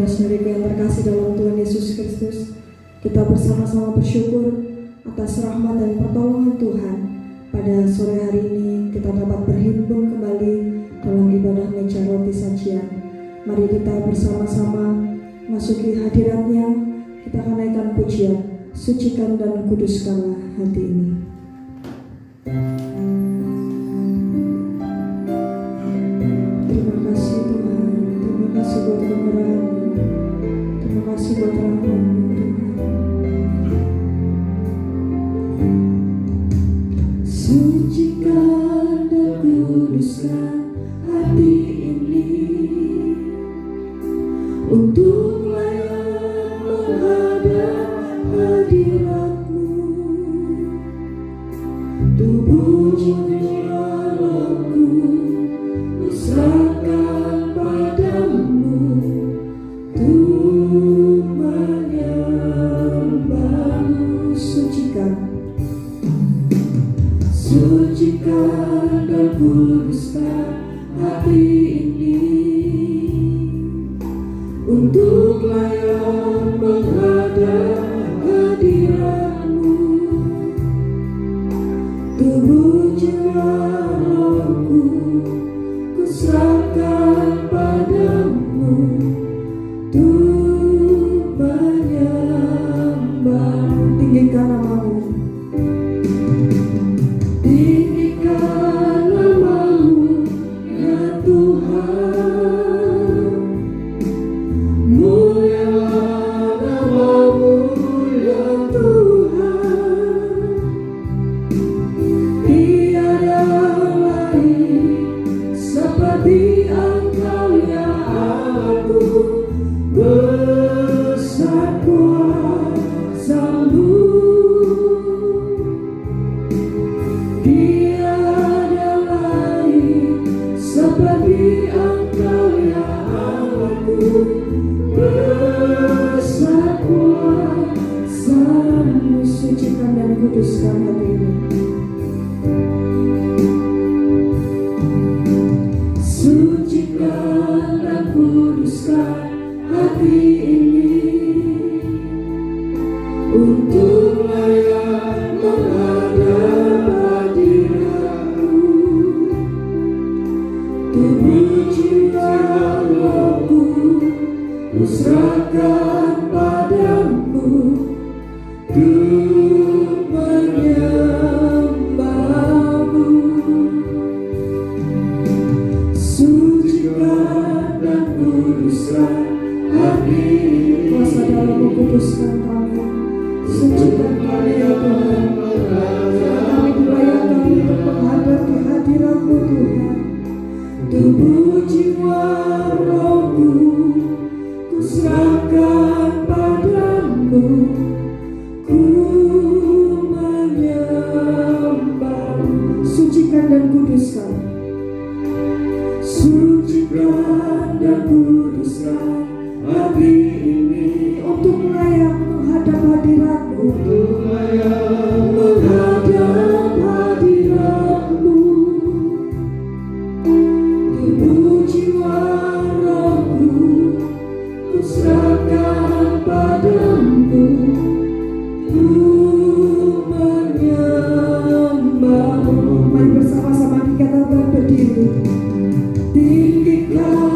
saudara-saudariku yang terkasih dalam Tuhan Yesus Kristus, kita bersama-sama bersyukur atas rahmat dan pertolongan Tuhan. Pada sore hari ini kita dapat berhimpun kembali dalam ibadah meja roti sajian. Mari kita bersama-sama masuki hadirat-Nya, kita akan naikkan pujian, sucikan dan kuduskanlah hati ini. Terima kasih Tuhan, terima kasih buat kemurahan-Mu, terima kasih buat rahmat-Mu Tuhan. Sucikan dan kuduskan hati ini untuk layak menghadap hadirat-Mu. Tubuh jiwa rohku serahkan padamu untuk menyembah-Mu. Sucikan dan kuduskan hati ini untuk layak menghadap hadirat-Mu. Tubuh jiwa rohku kuserahkan padamu untuk menyembah-Mu. Tinggikan nama-Mu, tinggikan nama-Mu ya Tuhan. Mulialah nama-Mu ya Tuhan. Tiada lain seperti Engkau ya aku, besar kuasa-Mu. Tiada lain seperti Engkau ya aku, besar kuasa-Mu. Sucikan dan kuduskan hati ini. Sucikan dan kuduskan hati ini untuk layak menghadap hadirat-Mu. Tubuh jiwa rohku kuserahkan padamu untuk menyembah-Mu. Sucikan dan kuduskan hati ini. Kuasa dalam-Mu kuduskan kami, sucikan kami ya Tuhan. Kami dilayakkan untuk menghadap di hadirat-Mu Tuhan. Tubuh jiwa rohku kuserahkan padamu, ku menyembah-Mu. Sucikan dan kuduskan. Sucikan dan kuduskan hati ini untuk layak menghadap hadirat-Mu, untuk layak menghadap hadirat-Mu. Tubuh jiwa rohku kuserahkan padamu, untuk menyembah-Mu. Mari bersama-sama kita berdiri. Tinggikan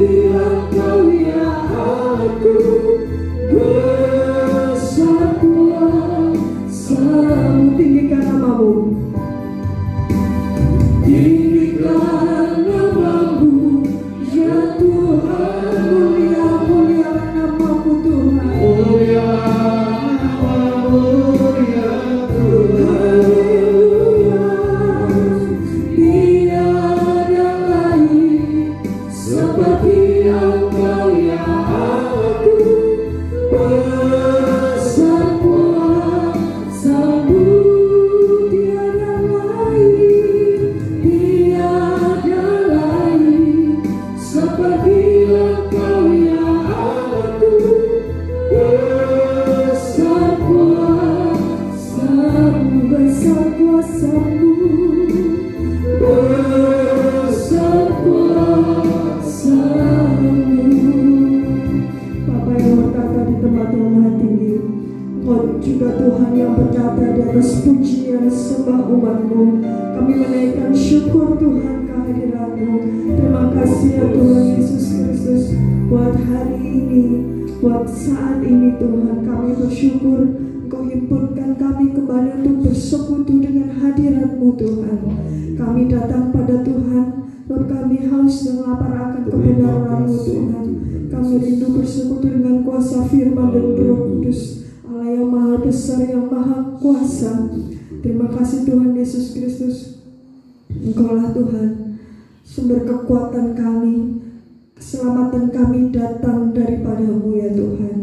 Engkau ya aku, besar kuasamu. Tinggikan namamu, tinggikan namamu ya Tuhan. Muliakan namamu Tuhan, muliakan namamu ya Tuhan. Tiada lain seperti Engkau ya aku, besar kuasamu. Tiada lain seperti Engkau ya aku, besar kuasamu, besar kuasamu, besar kuasamu. Bapa yang berkata di tempat yang maha tinggi, Engkau juga Tuhan yang berkata di atas pujian sembah umat-Mu. Kami menaikkan syukur Tuhan kehadirat-Mu. Terima kasih ya Tuhan Yesus Kristus, buat hari ini, buat saat ini Tuhan. Kami bersyukur Engkau himpunkan kami kembali untuk bersekutu dengan hadirat-Mu Tuhan. Kami datang pada Tuhan, Roh kami haus dan lapar akan kebenaran-Mu Tuhan. Kami rindu bersekutu dengan kuasa firman dan Roh Kudus, Allah yang maha besar, yang maha kuasa. Terima kasih Tuhan Yesus Kristus, Engkaulah Tuhan sumber kekuatan kami. Keselamatan kami datang daripada-Mu ya Tuhan.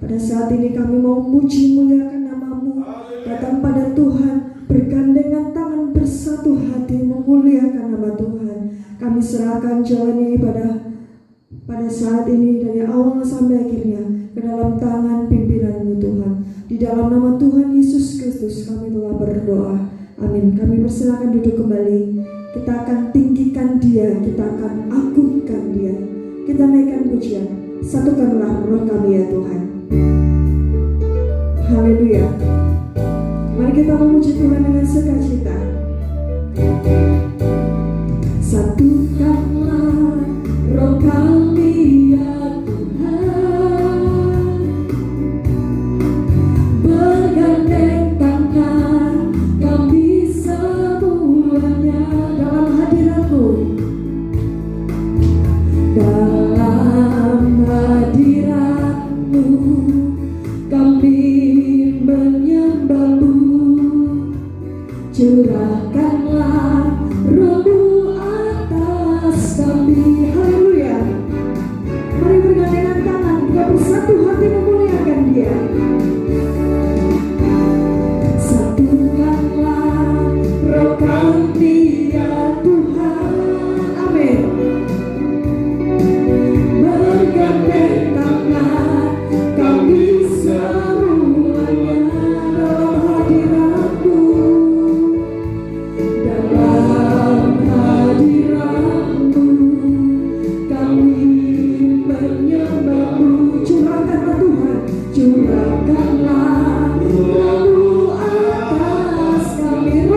Pada saat ini kami mau muji muliakan nama-Mu, datang pada Tuhan, bergandengan tangan, bersatu hati memuliakan nama Tuhan. Kami serahkan jalan ini pada saat ini dari awal sampai akhirnya ke dalam tangan pimpinan-Mu Tuhan. Di dalam nama Tuhan Yesus Kristus kami telah berdoa. Amin. Kami persilakan duduk kembali. Kita akan tinggikan Dia, kita akan agungkan Dia, kita naikkan pujian. Satukanlah roh kami ya Tuhan. Haleluya. Mari kita memuji Tuhan dengan sukacita. Satukanlah roh kami ya Tuhan, bergandeng tangan kami semuanya dalam hadirat-Mu. Dalam hadirat-Mu kami menyembah-Mu. Curahkanlah roh-Mu atas kami. Haleluya. Mari bergandengan tangan, kita bersatu hati memuliakan Dia. Satukanlah roh kami ya Tuhan. Amin. Bergandeng tangan kami semuanya dalam hadirat-Mu. Dalam hadirat-Mu kami menyembah-Mu. Curahkanlah Tuhan, curahkanlah roh-Mu atas kami.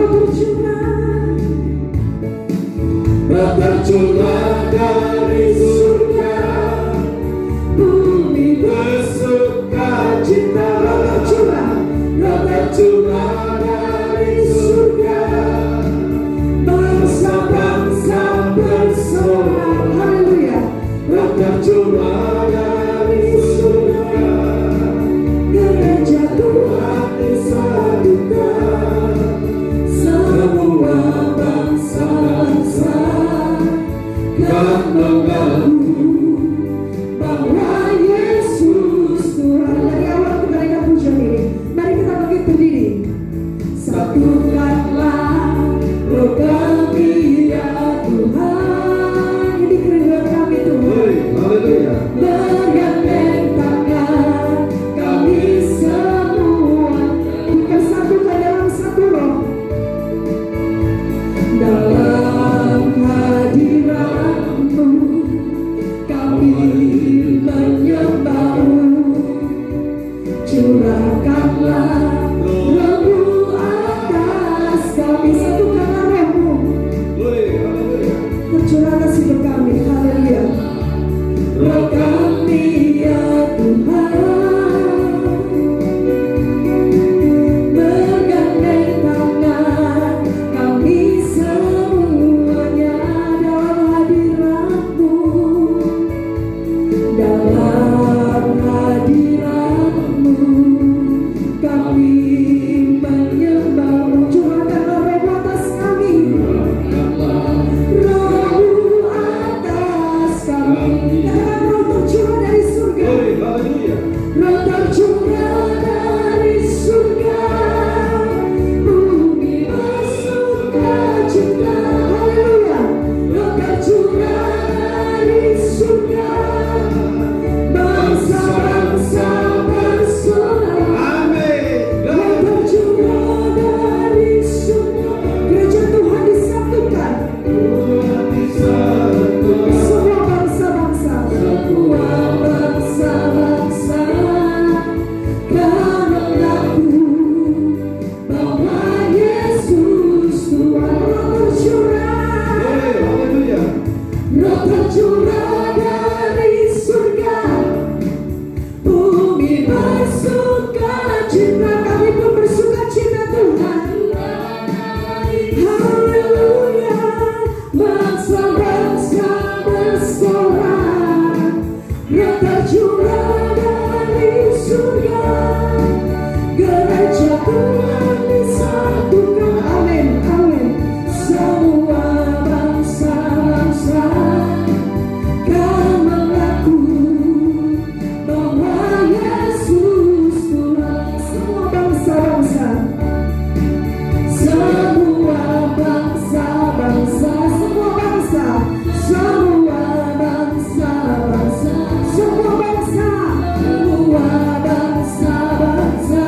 Roh tercurah dari surga, bumi bersuka cita. Roh tercurah dari surga, bangsa-bangsa bersorak. Haleluya. Roh tercurah dari surga, gereja Tuhan disatukan, semua bangsa-bangsa kan mengaku bahwa Yesus Tuhan. Dari awal kita naikkan pujian ini, mari kita bangkit berdiri. Satukanlah roh kami ya Tuhan. Ini kerinduan kami Tuhan. Haleluya. dalam hadirat-Mu kami menyembah-Mu. Curahkanlah roh atas kami, roh atas kami. Katakan roh tercurah dari surga, roh tercurah dari surga, bumi bersuka cita. Haleluya. Roh tercurah dari surga, bangsa-bangsa bersorak. Roh tercurah dari surga. Gereja Tuhan disatukan, semua bangsa-bangsa, semua bangsa-bangsa kan mengaku bahwa Yesus Tuhan. Roh tercurah dari surga, bumi bersuka cita. Kami pun bersuka cita Tuhan. Haleluya. Bangsa-bangsa bersorak. Roh tercurah dari surga, gereja Tuhan disatukan. Amin, amin. Semua bangsa-bangsa kan mengaku bahwa Yesus Tuhan. Semua bangsa-bangsa, semua bangsa-bangsa, semua bangsa, semua bangsa-bangsa, semua bangsa, semua bangsa-bangsa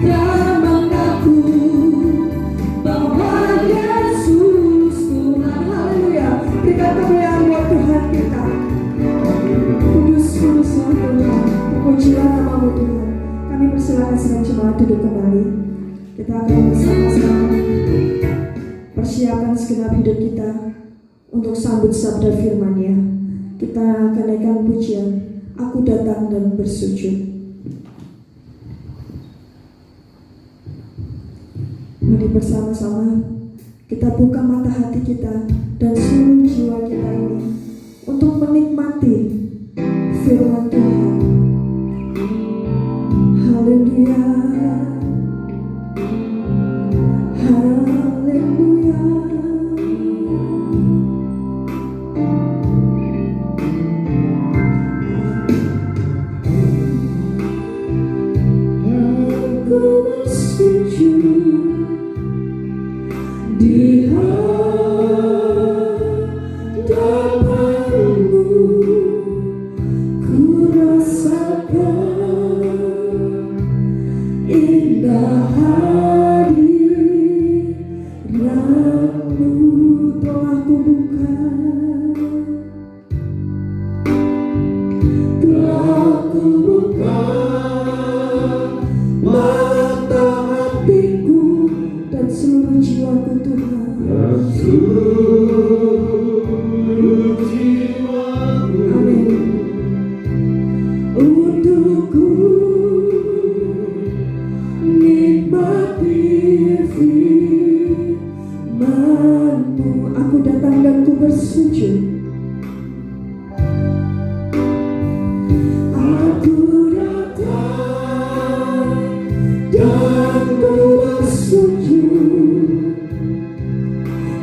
kan mengaku bahwa Yesus Tuhan. Haleluya. Berikan kemuliaan buat Tuhan kita. Kudus, kudus Tuhan. Pujilah nama-Mu Tuhan. Kami persilakan sedang jemaat duduk kembali. Kita akan bersama-sama persiapan segenap hidup kita untuk sambut sabda firman-Nya. Kita akan naikkan pujian Aku Datang dan Bersujud. Mari bersama-sama kita buka mata hati kita dan seluruh jiwa kita ini untuk menikmati firman Tuhan. Haleluya, haleluya. Aku bersujud di hadapan-Mu, ku rasakan indah hadirat-Mu. Telah ku buka, telah ku buka mata hatiku dan seluruh jiwaku Tuhan. Amin. Untukku nikmati firman-Mu. Aku datang dan ku bersujud. Aku datang dan ku bersujud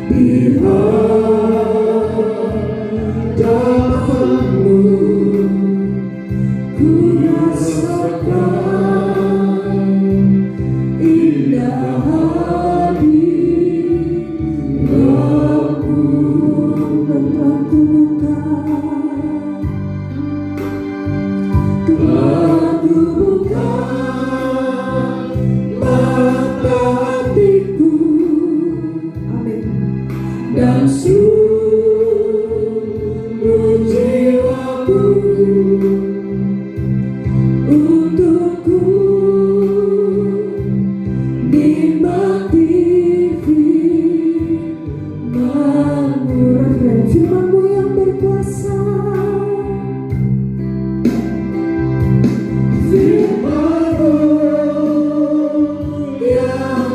di hadapan-Mu, ku rasakan indah hadirat-Mu. Dan telah ku buka, telah ku buka mata hatiku. Amin. Dan seluruh jiwaku untukku nikmati firman-Mu. Referen firman-Mu yang berkuasa, firman-Mu yang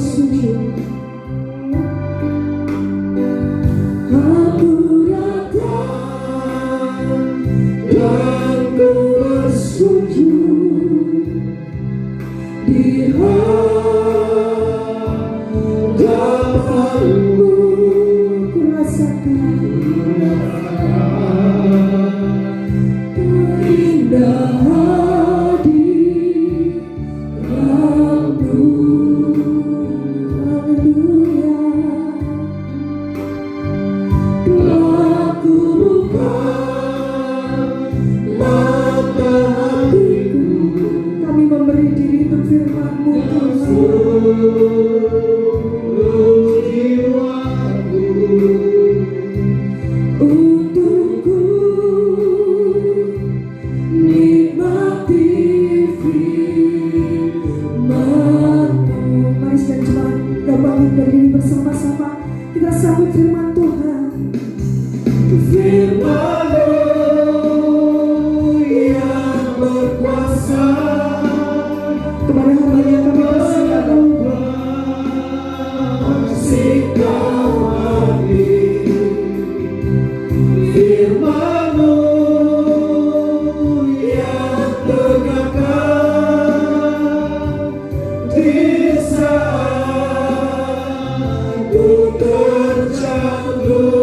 bersujud. Aku datang dan ku bersujud di hadapanmu. Ku rasakan indah hadiratmu. Haleluya. Telah ku buka mata hatiku, kami memberi diri untuk firman-Mu untukku nikmati firman-Mu. Mari sekalian jemaat kembali berdiri bersama-sama, kita sambut firman Tuhan. Firman-Mu yang berkuasa, kepada hamba-Nya kami persilakan. Sikap hati firman-Mu yang tegakkan di saat ku terjatuh.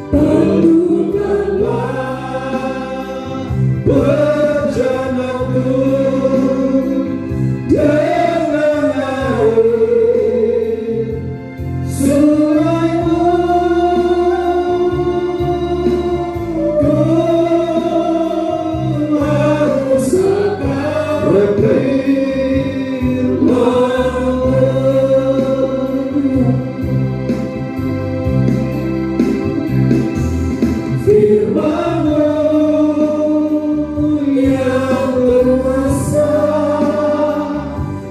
Tentukanlah perjalananku dengan air sungai-Mu. Ku haus akan firman-Mu. Firman-Mu yang berkuasa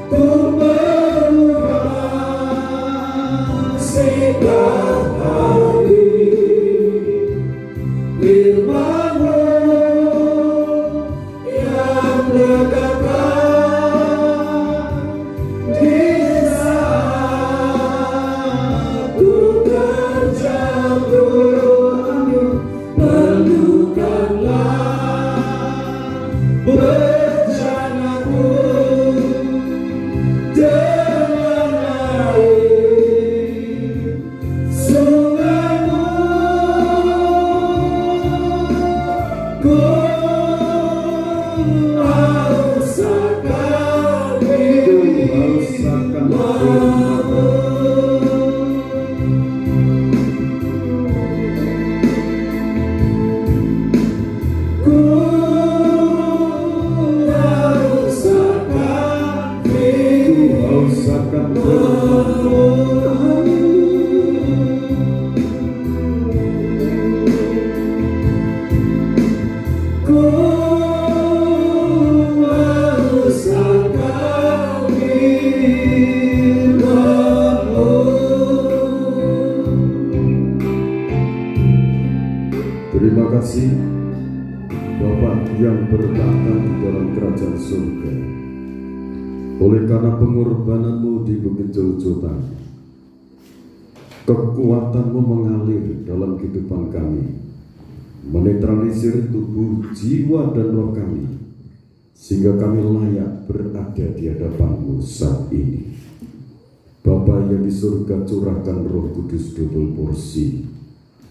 untuk merubah sikap hati. Firman-Mu yang tegakkan di saat ku terjatuh. Tentukanlah perjalananku dengan air sungai-Mu. Ku haus akan firman-Mu. Terima kasih Bapa yang bertahta di dalam kerajaan surga. Oleh karena pengorbanan-Mu di Bukit Joljotan, kekuatan-Mu mengalir dalam kehidupan kami, menetralisir tubuh, jiwa, dan roh kami, sehingga kami layak berada di hadapan-Mu saat ini. Bapa yang di surga, curahkan Roh Kudus double porsi,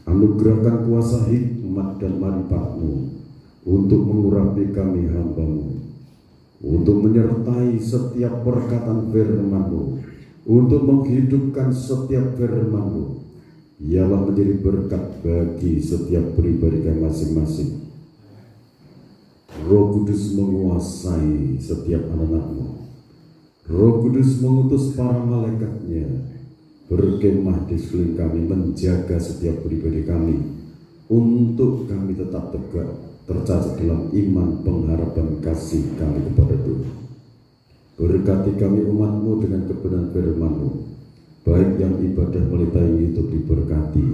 anugerahkan kuasa hikmat dan marifat-Mu untuk mengurapi kami hamba-Mu, untuk menyertai setiap perkataan firman-Mu, untuk menghidupkan setiap firman-Mu. Ialah menjadi berkat bagi setiap pribadi kami masing-masing. Roh Kudus menguasai setiap anak-anak-Mu. Roh Kudus mengutus para malaikatnya berkemah di sekeliling kami, menjaga setiap pribadi kami, untuk kami tetap tegak, tercatat dalam iman, pengharapan, kasih kami kepada Tuhan. Berkati kami umat-Mu dengan kebenaran firman-Mu, baik yang ibadah melitai itu diberkati,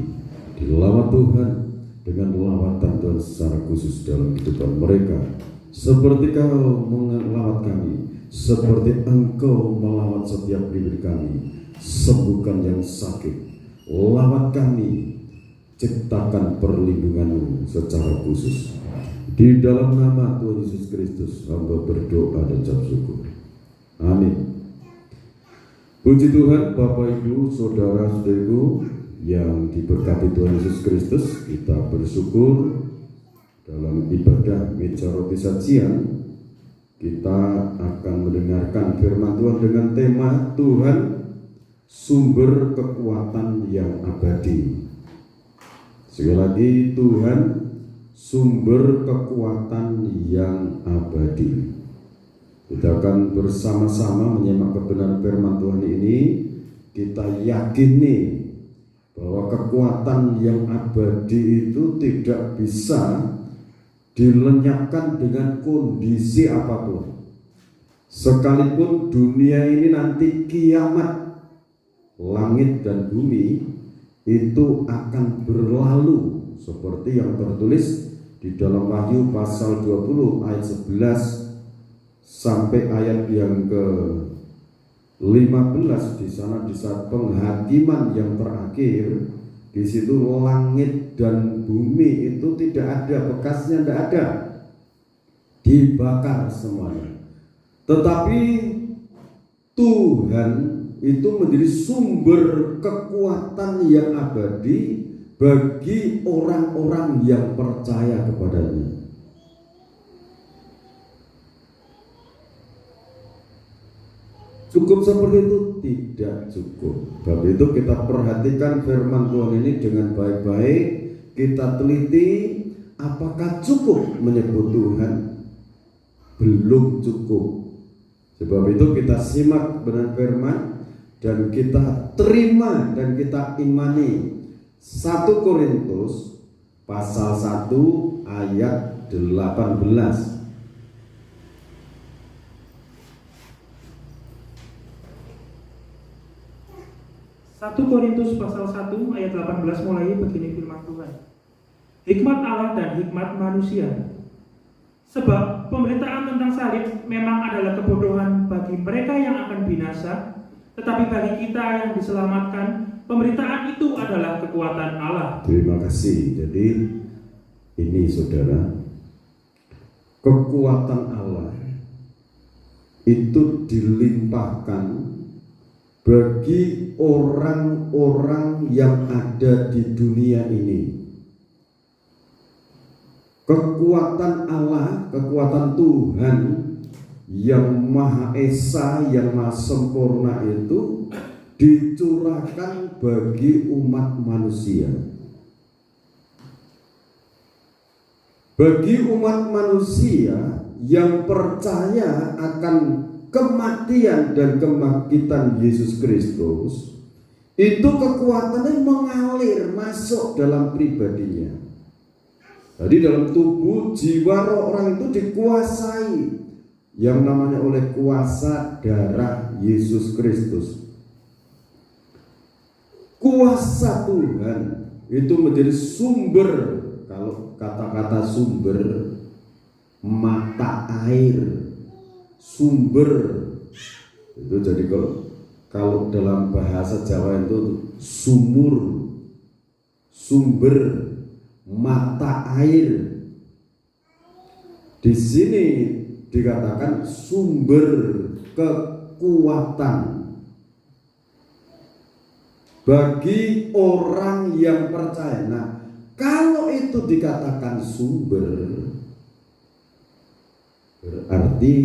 dilawat Tuhan dengan lawatan Tuhan secara khusus dalam kehidupan mereka, seperti Kau melawat kami, seperti Engkau melawat setiap diri kami. Sembuhkan yang sakit, lawat kami, ciptakan perlindungan-Mu secara khusus. Di dalam nama Tuhan Yesus Kristus, hamba berdoa dan ucap syukur. Amin. Puji Tuhan, Bapak Ibu, Saudara-saudariku yang diberkati Tuhan Yesus Kristus, kita bersyukur dalam ibadah meja roti sajian kita akan mendengarkan firman Tuhan dengan tema Tuhan sumber kekuatan yang abadi. Sekali lagi, Tuhan sumber kekuatan yang abadi. Kita akan bersama-sama menyimak kebenaran firman Tuhan ini. Kita yakini bahwa kekuatan yang abadi itu tidak bisa dilenyapkan dengan kondisi apapun. Sekalipun dunia ini nanti kiamat, langit dan bumi itu akan berlalu seperti yang tertulis di dalam Wahyu pasal 20 ayat 11 sampai ayat yang ke-15. Di sana di saat penghakiman yang terakhir, di situ langit dan bumi itu tidak ada bekasnya, tidak ada, dibakar semuanya. Tetapi Tuhan itu menjadi sumber kekuatan yang abadi bagi orang-orang yang percaya kepadanya. Cukup seperti itu? Tidak cukup. Sebab itu kita perhatikan firman Tuhan ini dengan baik-baik. Kita teliti, apakah cukup menyebut Tuhan? Belum cukup. Sebab itu kita simak benar firman dan kita terima dan kita imani 1 Korintus pasal 1 ayat 18. 1 Korintus pasal 1 ayat 18 mulai begini firman Tuhan. Hikmat Allah dan hikmat manusia. Sebab pemberitaan tentang salib memang adalah kebodohan bagi mereka yang akan binasa, tetapi bagi kita yang diselamatkan, pemberitaan itu adalah kekuatan Allah. Terima kasih. Jadi ini saudara, kekuatan Allah itu dilimpahkan bagi orang-orang yang ada di dunia ini. Kekuatan Allah, kekuatan Tuhan yang Maha Esa, yang Maha Sempurna itu dicurahkan bagi umat manusia. Bagi umat manusia yang percaya akan kematian dan kebangkitan Yesus Kristus, itu kekuatannya mengalir masuk dalam pribadinya. Jadi dalam tubuh, jiwa, roh orang itu dikuasai yang namanya oleh kuasa darah Yesus Kristus. Kuasa Tuhan itu menjadi sumber, kalau kata-kata sumber, mata air, sumber itu. Jadi kalau dalam bahasa Jawa itu sumur, sumber, mata air. Di sini dikatakan sumber kekuatan bagi orang yang percaya. Nah, kalau itu dikatakan sumber, berarti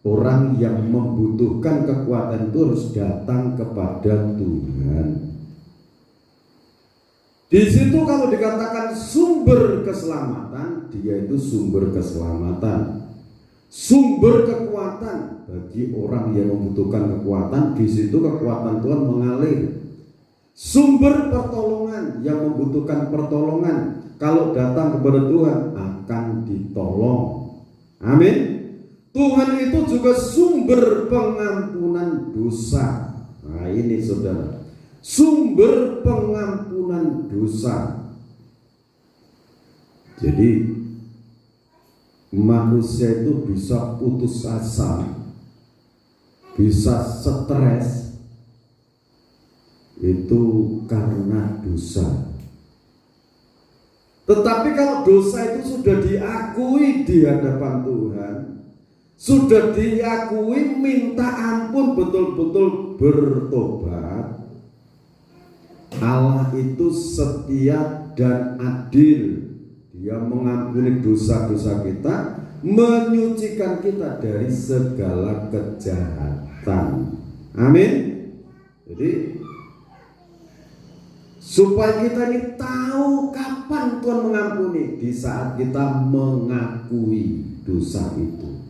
orang yang membutuhkan kekuatan itu harus datang kepada Tuhan. Di situ kalau dikatakan sumber keselamatan, dia itu sumber keselamatan, sumber kekuatan bagi orang yang membutuhkan kekuatan. Di situ kekuatan Tuhan mengalir. Sumber pertolongan, yang membutuhkan pertolongan, kalau datang kepada Tuhan akan ditolong. Amin. Tuhan itu juga sumber pengampunan dosa. Nah ini saudara, sumber pengampunan dosa. Jadi manusia itu bisa putus asa bisa stres itu karena dosa. Tetapi kalau dosa itu sudah diakui di hadapan Tuhan, sudah diakui, minta ampun, betul-betul bertobat, Allah itu setia dan adil. Dia mengampuni dosa-dosa kita, menyucikan kita dari segala kejahatan. Amin. Jadi supaya kita ini tahu kapan Tuhan mengampuni, di saat kita mengakui dosa itu.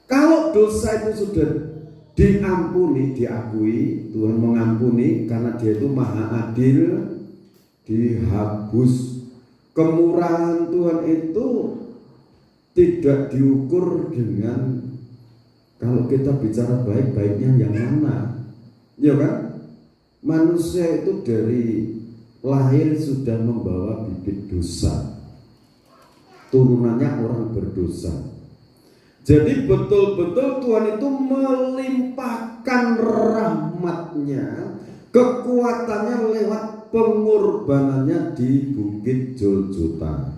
Kalau dosa itu sudah diampuni, diakui, Tuhan mengampuni karena Dia itu maha adil, dihapus. Kemurahan Tuhan itu tidak diukur dengan, kalau kita bicara baik-baiknya yang mana, ya kan? Manusia itu dari lahir sudah membawa bibit dosa, turunannya orang berdosa. Jadi betul-betul Tuhan itu melimpahkan rahmat-Nya, kekuatannya lewat pengorbanannya di Bukit Golgota.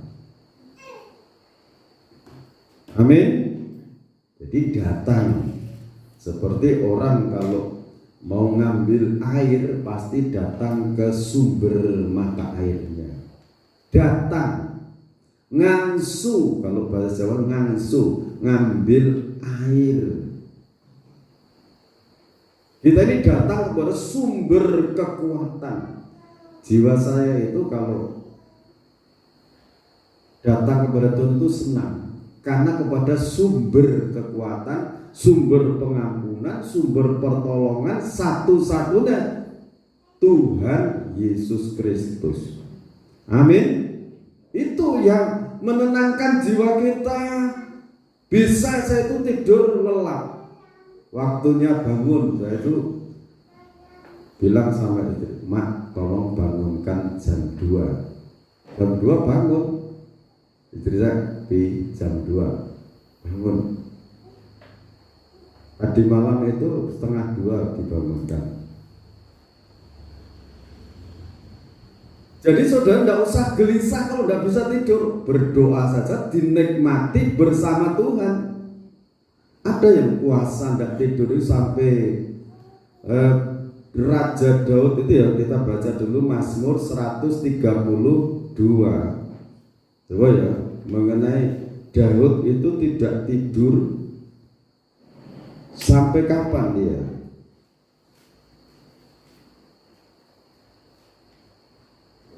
Amin. Jadi datang seperti orang kalau mau ngambil air pasti datang ke sumber mata airnya. Datang ngangsu, kalau bahasa Jawa ngangsu, ngambil air. Kita ini datang kepada sumber kekuatan. Jiwa saya itu kalau datang kepada Tuhan itu senang, karena kepada sumber kekuatan, sumber pengampunan, sumber pertolongan satu-satunya Tuhan Yesus Kristus. Amin. Itu yang menenangkan jiwa kita. Bisa saya itu tidur lelap, waktunya bangun, saya itu bilang sama istri, Mak, tolong bangunkan jam 2. Jam 2 bangun. Istri saya, di jam 2 bangun. Tadi malam itu 1:30 dibangunkan. Jadi saudara tidak usah gelisah kalau tidak bisa tidur. Berdoa saja, dinikmati bersama Tuhan. Ada yang puasa tidak tidur itu sampai Raja Daud itu ya, kita baca dulu Mazmur 132. Coba ya, mengenai Daud itu tidak tidur sampai kapan dia?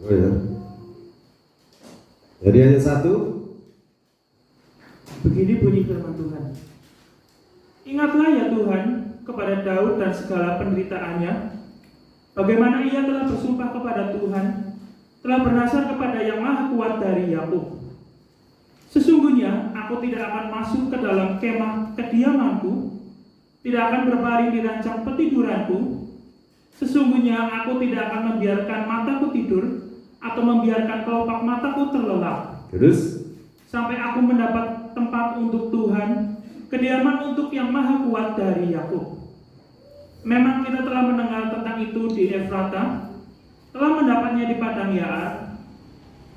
Oh ya. Jadi ayat 1. Begini bunyi firman Tuhan. Ingatlah ya Tuhan kepada Daud dan segala penderitaannya, bagaimana ia telah bersumpah kepada Tuhan, telah bernasar kepada yang maha kuat dari Yakub. Sesungguhnya aku tidak akan masuk ke dalam kemah kediamanku, tidak akan berbaring di rancang petiduranku. Sesungguhnya aku tidak akan membiarkan mataku tidur, atau membiarkan kelopak mataku terlelap. Terus sampai aku mendapat tempat untuk Tuhan, kediaman untuk yang maha kuat dari Yakub. Memang kita telah mendengar tentang itu di Efrata, telah mendapatnya di padang Yaar.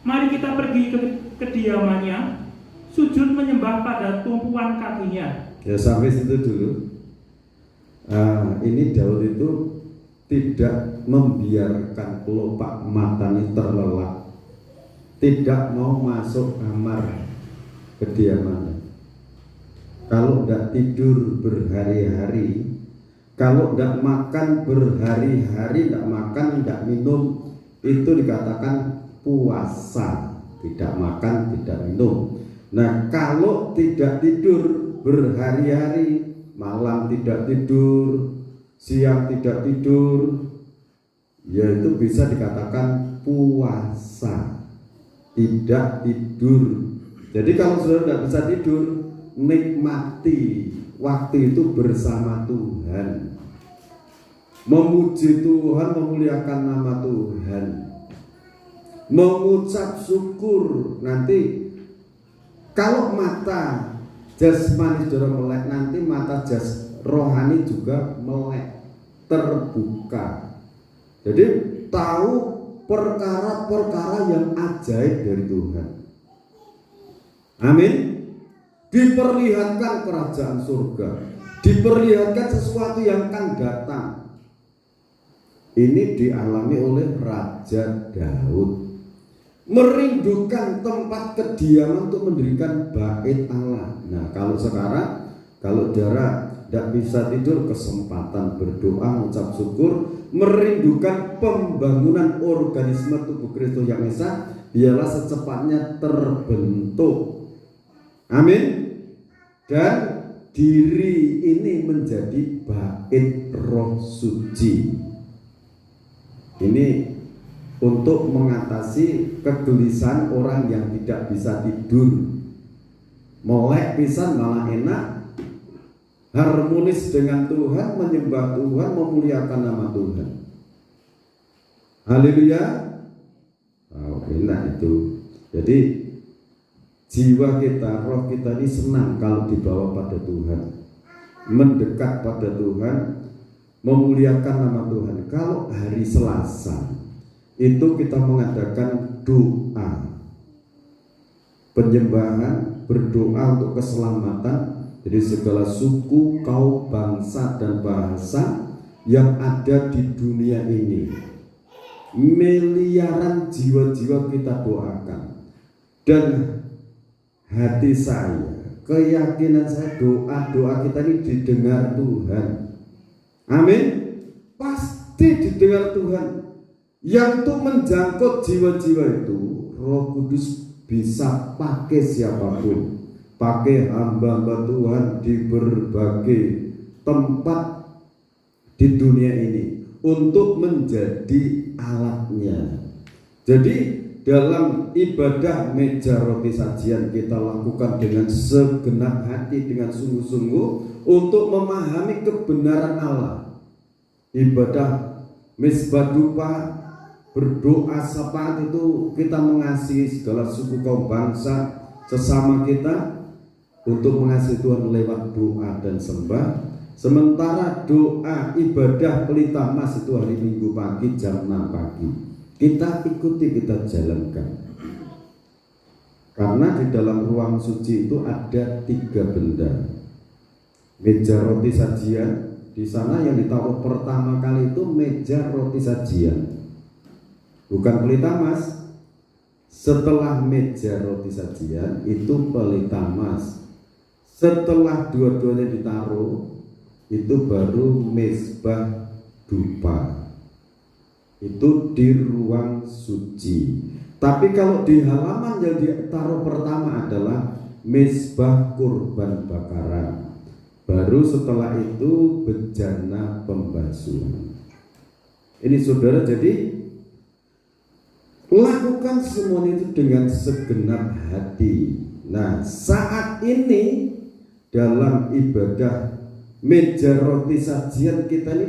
Mari kita pergi ke kediamannya, sujud menyembah pada tumpuan kakinya. Ya sampai situ dulu. Ini Daud itu tidak membiarkan kelopak matanya terlelap, tidak mau masuk kamar kediamannya. Kalau tidak tidur berhari-hari, kalau tidak makan berhari-hari, tidak makan, tidak minum, itu dikatakan puasa. Tidak makan, tidak minum. Nah, kalau tidak tidur berhari-hari, malam tidak tidur, siang tidak tidur, yaitu bisa dikatakan puasa, tidak tidur. Jadi kalau saudara tidak bisa tidur, nikmati waktu itu bersama Tuhan, memuji Tuhan, memuliakan nama Tuhan, mengucap syukur. Nanti kalau mata jasmani saudara melek, nanti mata rohani juga melek, terbuka. Jadi tahu perkara-perkara yang ajaib dari Tuhan. Amin. Diperlihatkan kerajaan surga, diperlihatkan sesuatu yang akan datang. Ini dialami oleh Raja Daud. Merindukan tempat kediaman untuk mendirikan bait Allah. Nah, kalau sekarang, kalau Dara tidak bisa tidur, kesempatan berdoa, mengucap syukur, merindukan pembangunan organisme tubuh Kristus yang esa, biarlah secepatnya terbentuk. Amin. Dan diri ini menjadi bait Roh Suci. Ini untuk mengatasi kegelisahan orang yang tidak bisa tidur. Molek pisan malah enak, harmonis dengan Tuhan, menyembah Tuhan, memuliakan nama Tuhan. Haleluya. Enak itu. Jadi jiwa kita, roh kita ini senang kalau dibawa pada Tuhan, mendekat pada Tuhan, memuliakan nama Tuhan. Kalau hari Selasa itu kita mengadakan doa penyembahan, berdoa untuk keselamatan. Jadi segala suku, kaum, bangsa, dan bahasa yang ada di dunia ini, miliaran jiwa-jiwa kita doakan. Dan hati saya, keyakinan saya, doa-doa kita ini didengar Tuhan. Amin. Pasti didengar Tuhan. Yang untuk menjangkut jiwa-jiwa itu, Roh Kudus bisa pakai siapapun, pakai hamba-hamba Tuhan di berbagai tempat di dunia ini untuk menjadi alatnya. Jadi dalam ibadah meja roti sajian kita lakukan dengan segenap hati, dengan sungguh-sungguh untuk memahami kebenaran Allah. Ibadah misbah dupa, berdoa syafaat itu kita mengasihi segala suku kaum bangsa sesama kita untuk mengasihi Tuhan lewat doa dan sembah. Sementara doa ibadah pelita mas itu hari Minggu pagi jam 6 pagi kita ikuti, kita jalankan. Karena di dalam ruang suci itu ada 3 benda. Meja roti sajian, di sana yang ditaruh pertama kali itu meja roti sajian, bukan pelita mas. Setelah meja roti sajian itu pelita mas. Setelah dua-duanya ditaruh, itu baru mezbah dupa. Itu di ruang suci. Tapi kalau di halaman yang ditaruh pertama adalah mezbah kurban bakaran. Baru setelah itu bejana pembasuhan. Ini saudara, jadi lakukan semua itu dengan segenap hati. Nah, saat ini dalam ibadah meja roti sajian kita ini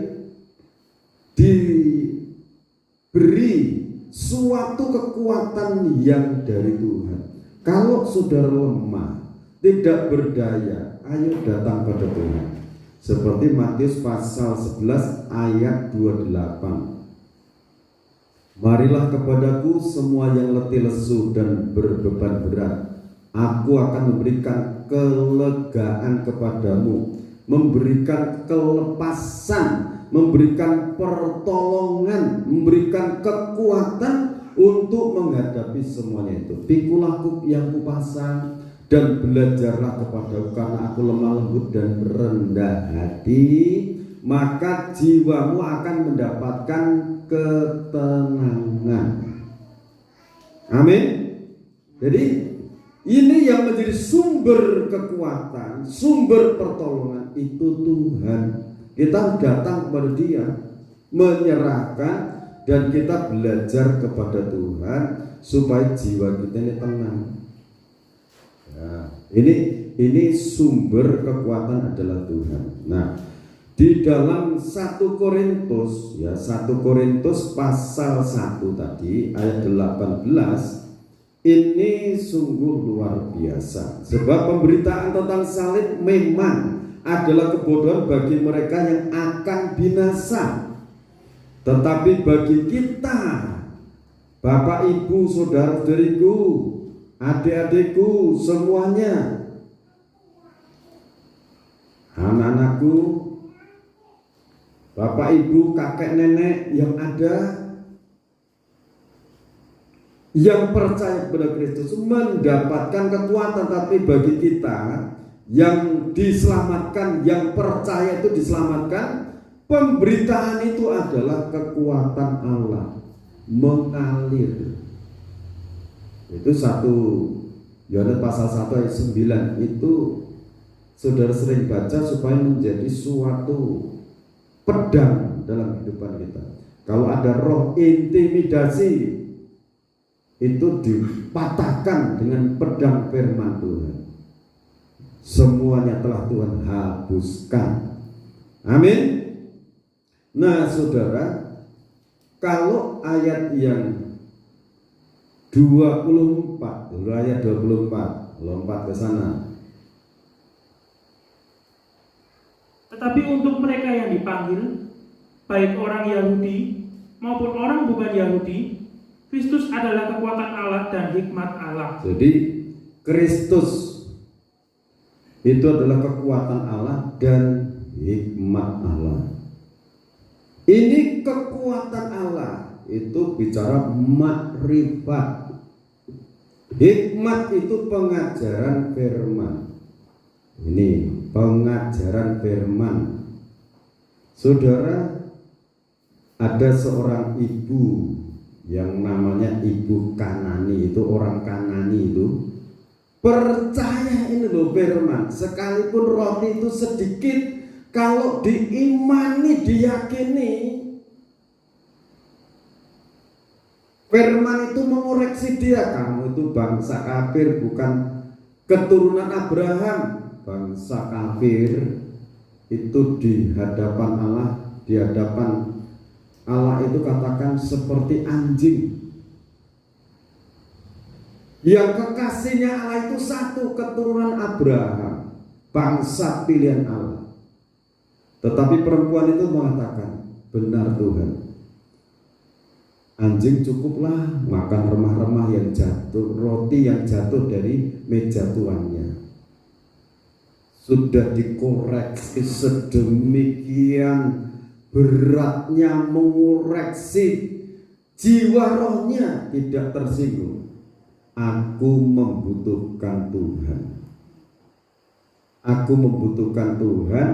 diberi suatu kekuatan yang dari Tuhan. Kalau saudara lemah, tidak berdaya, ayo datang pada Tuhan. Seperti Matius pasal 11 ayat 28. Marilah kepadaku semua yang letih lesu dan berbeban berat, aku akan memberikan kelegaan kepadamu, memberikan kelepasan, memberikan pertolongan, memberikan kekuatan untuk menghadapi semuanya itu. Pikulah yang kupasang dan belajarlah kepadaku, karena aku lemah lembut dan rendah hati, maka jiwamu akan mendapatkan ketenangan. Amin. Jadi ini yang menjadi sumber kekuatan, sumber pertolongan itu Tuhan. Kita datang kepada Dia, menyerahkan, dan kita belajar kepada Tuhan supaya jiwa kita ini tenang. Ya, ini sumber kekuatan adalah Tuhan. Nah, di dalam 1 Korintus ya, 1 Korintus pasal 1 tadi ayat 18 ini sungguh luar biasa. Sebab pemberitaan tentang salib memang adalah kebodohan bagi mereka yang akan binasa. Tetapi bagi kita, Bapak, Ibu, saudara-saudariku, adik-adikku, semuanya, anak-anakku, Bapak, Ibu, kakek, nenek yang ada, yang percaya kepada Kristus mendapatkan kekuatan. Tapi bagi kita yang diselamatkan, yang percaya itu diselamatkan, pemberitaan itu adalah kekuatan Allah mengalir. Itu 1 Yohanes pasal 1 ayat 9. Itu saudara sering baca supaya menjadi suatu pedang dalam kehidupan kita. Kalau ada roh intimidasi, itu dipatahkan dengan pedang firman Tuhan. Semuanya telah Tuhan hapuskan. Amin. Nah, saudara, kalau ayat yang 24, ayat 24, lompat ke sana. Tetapi untuk mereka yang dipanggil, baik orang Yahudi maupun orang bukan Yahudi, Kristus adalah kekuatan Allah dan hikmat Allah. Jadi Kristus itu adalah kekuatan Allah dan hikmat Allah. Ini kekuatan Allah itu bicara makrifat. Hikmat itu pengajaran firman. Ini pengajaran firman. Saudara, ada seorang ibu yang namanya Ibu Kanani, itu orang Kanani itu percaya ini loh firman. Sekalipun roti itu sedikit, kalau diimani, diyakini, firman itu mengoreksi dia. Kamu itu bangsa kafir, bukan keturunan Abraham. Bangsa kafir itu di hadapan Allah, di hadapan Allah itu katakan seperti anjing. Yang kekasihnya Allah itu satu, keturunan Abraham, bangsa pilihan Allah. Tetapi perempuan itu mengatakan, benar Tuhan, anjing cukuplah makan remah-remah yang jatuh, roti yang jatuh dari meja tuannya. Sudah dikoreksi sedemikian beratnya, mengoreksi jiwa rohnya tidak tersinggung. Aku membutuhkan Tuhan. Aku membutuhkan Tuhan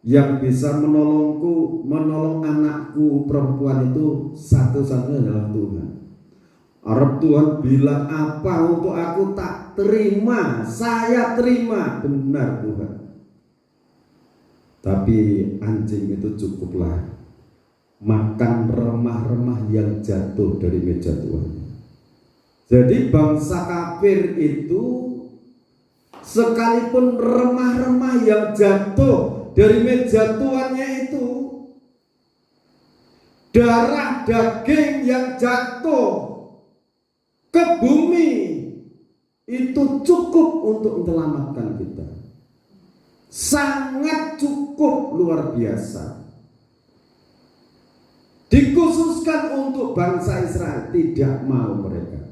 yang bisa menolongku, menolong anakku perempuan itu satu-satunya adalah Tuhan. Arab Tuhan bilang apa untuk aku tak terima, saya terima, benar Tuhan. Tapi anjing itu cukuplah makan remah-remah yang jatuh dari meja Tuhan. Jadi bangsa kafir itu sekalipun remah-remah yang jatuh dari meja tuannya itu, darah daging yang jatuh ke bumi itu cukup untuk menyelamatkan kita. Sangat cukup, luar biasa. Dikhususkan untuk bangsa Israel, tidak mau mereka.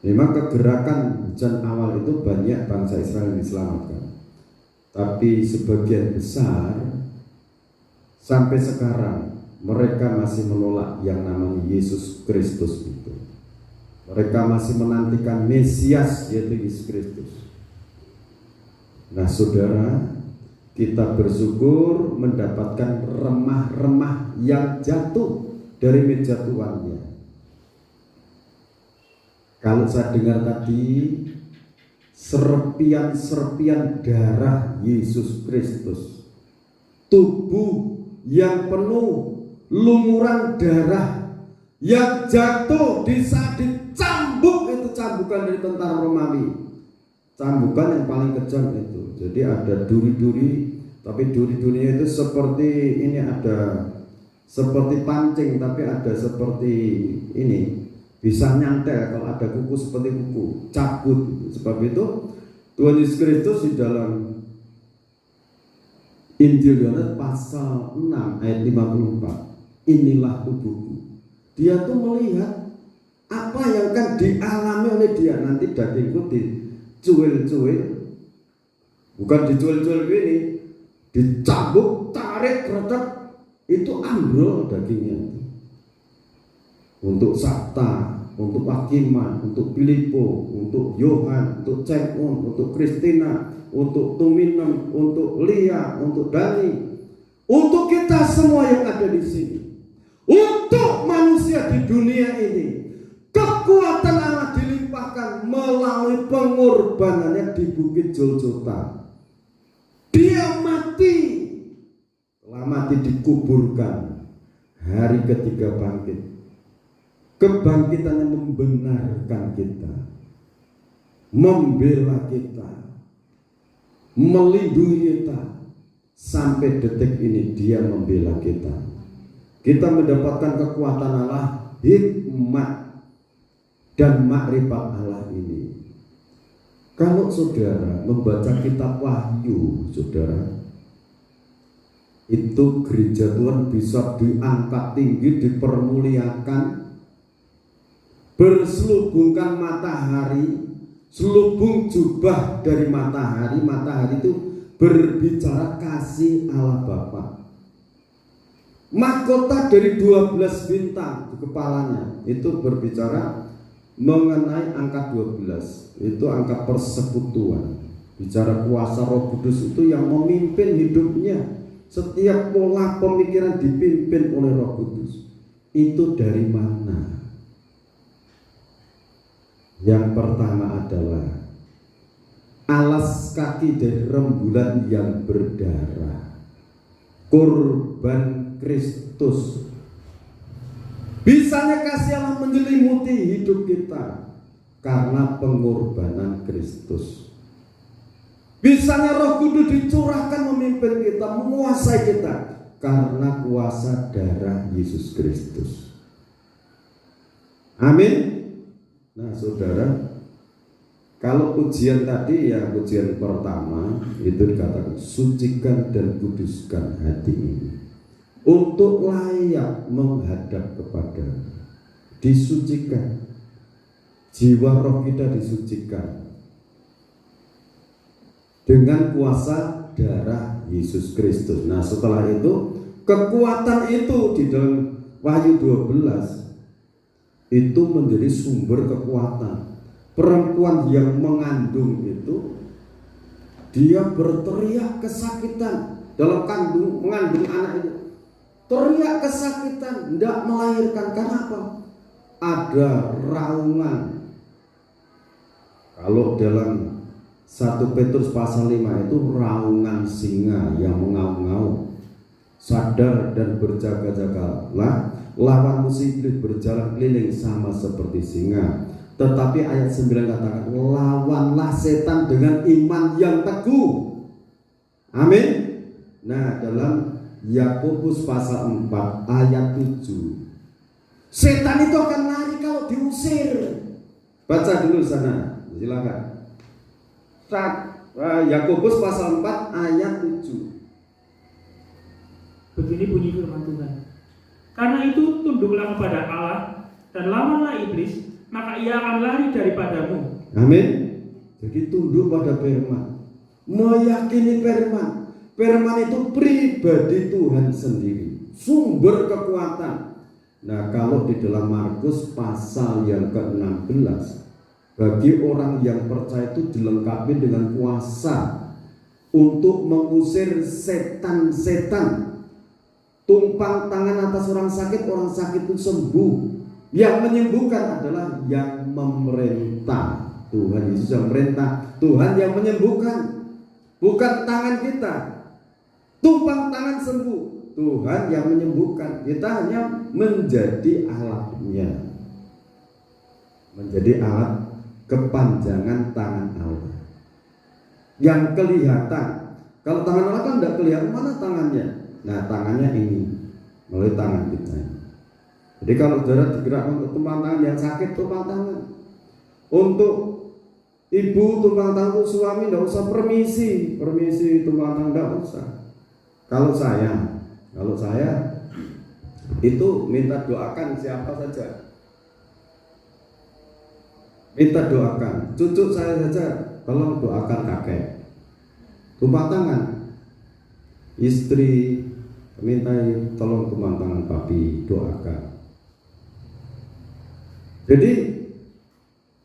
Memang kegerakan hujan awal itu banyak bangsa Israel yang diselamatkan. Tapi sebagian besar sampai sekarang mereka masih menolak yang namanya Yesus Kristus itu. Mereka masih menantikan Mesias, yaitu Yesus Kristus. Nah saudara, kita bersyukur mendapatkan remah-remah yang jatuh dari meja tuannya. Kalau saya dengar tadi, serpian-serpian darah Yesus Kristus, tubuh yang penuh lumuran darah yang jatuh di saat dicambuk, itu cambukan dari tentara Romawi, cambukan yang paling kejam itu. Jadi ada duri-duri, tapi duri-durinya itu seperti ini, ada seperti pancing, tapi ada seperti ini, bisa nyantel. Kalau ada kuku seperti kuku, cabut. Sebab itu Tuhan Yesus Kristus di dalam Injil Yohanes pasal 6 ayat 54. Inilah tubuhku. Dia tuh melihat apa yang akan dialami oleh dia. Nanti dagingku dicuil-cuil. Bukan dicuil-cuil gini, dicambuk, tarik, keretak, itu ambrol dagingnya. Untuk Sabta, untuk Akiman, untuk Filipo, untuk Yohan, untuk Cekun, untuk Kristina, untuk Tuminem, untuk Lia, untuk Dani, untuk kita semua yang ada di sini, untuk manusia di dunia ini, kekuatan Allah dilimpahkan melalui pengorbanannya di Bukit Golgota. Dia mati, setelah mati dikuburkan, hari ketiga bangkit. Kebangkitannya membenarkan kita, membela kita, melindungi kita. Sampai detik ini dia membela kita. Kita mendapatkan kekuatan Allah, hikmat dan makrifat Allah ini. Kalau saudara membaca kitab Wahyu, saudara, itu gereja Tuhan bisa diangkat tinggi, dipermuliakan, berselubungkan matahari, selubung jubah dari matahari. Matahari itu berbicara kasih Allah Bapa. Mahkota dari 12 bintang di kepalanya itu berbicara mengenai angka 12. Itu angka persekutuan. Bicara kuasa Roh Kudus itu yang memimpin hidupnya. Setiap pola pemikiran dipimpin oleh Roh Kudus. Itu dari mana? Yang pertama adalah alas kaki dari rembulan yang berdarah, korban Kristus. Bisanya kasih Allah menyelimuti hidup kita karena pengorbanan Kristus. Bisanya Roh Kudus dicurahkan memimpin kita, menguasai kita karena kuasa darah Yesus Kristus. Amin. Nah saudara, kalau ujian tadi ya, ujian pertama itu dikatakan sucikan dan kuduskan hati ini untuk layak menghadap kepada, disucikan, jiwa roh kita disucikan dengan kuasa darah Yesus Kristus. Nah setelah itu kekuatan itu di dalam Wahyu 12 itu menjadi sumber kekuatan. Perempuan yang mengandung itu dia berteriak kesakitan dalam mengandung anak itu. Teriak kesakitan, tidak melahirkan. Karena apa? Ada raungan. Kalau dalam 1 Petrus pasal 5 itu raungan singa yang mengaum-ngaum. Sadar dan berjaga-jagalah, lawan musuh iblis berjalan keliling sama seperti singa. Tetapi ayat 9 katakan, lawanlah setan dengan iman yang teguh. Amin. Nah dalam Yakobus pasal 4 ayat 7, setan itu akan lari kalau diusir. Baca dulu sana, silakan. Yakobus pasal 4 ayat 7. Begini bunyi firman Tuhan. Karena itu tunduklah kepada Allah dan lawanlah iblis, maka ia akan lari daripadamu. Amin. Jadi tunduk pada firman, meyakini firman. Firman itu pribadi Tuhan sendiri, sumber kekuatan. Nah kalau di dalam Markus pasal yang ke-16, bagi orang yang percaya itu dilengkapi dengan kuasa untuk mengusir setan-setan. Tumpang tangan atas orang sakit itu sembuh. Yang menyembuhkan adalah yang memerintah. Tuhan Yesus yang memerintah, Tuhan yang menyembuhkan, bukan tangan kita. Tumpang tangan sembuh, Tuhan yang menyembuhkan. Kita hanya menjadi alatnya, menjadi alat kepanjangan tangan Allah yang kelihatan. Kalau tangan Allah kan tidak kelihatan, mana tangannya? Nah tangannya ini, melalui tangan kita. Jadi kalau saudara digerakkan untuk tumpang tangan yang sakit, tumpang tangan. Untuk ibu tumpang tangan, untuk suami tidak usah permisi tumpang tangan, tidak usah. Kalau saya itu minta doakan siapa saja. Minta doakan cucu saya saja, tolong doakan kakek. Tumpah tangan. Istri minta tolong tumpah tangan papi, doakan. Jadi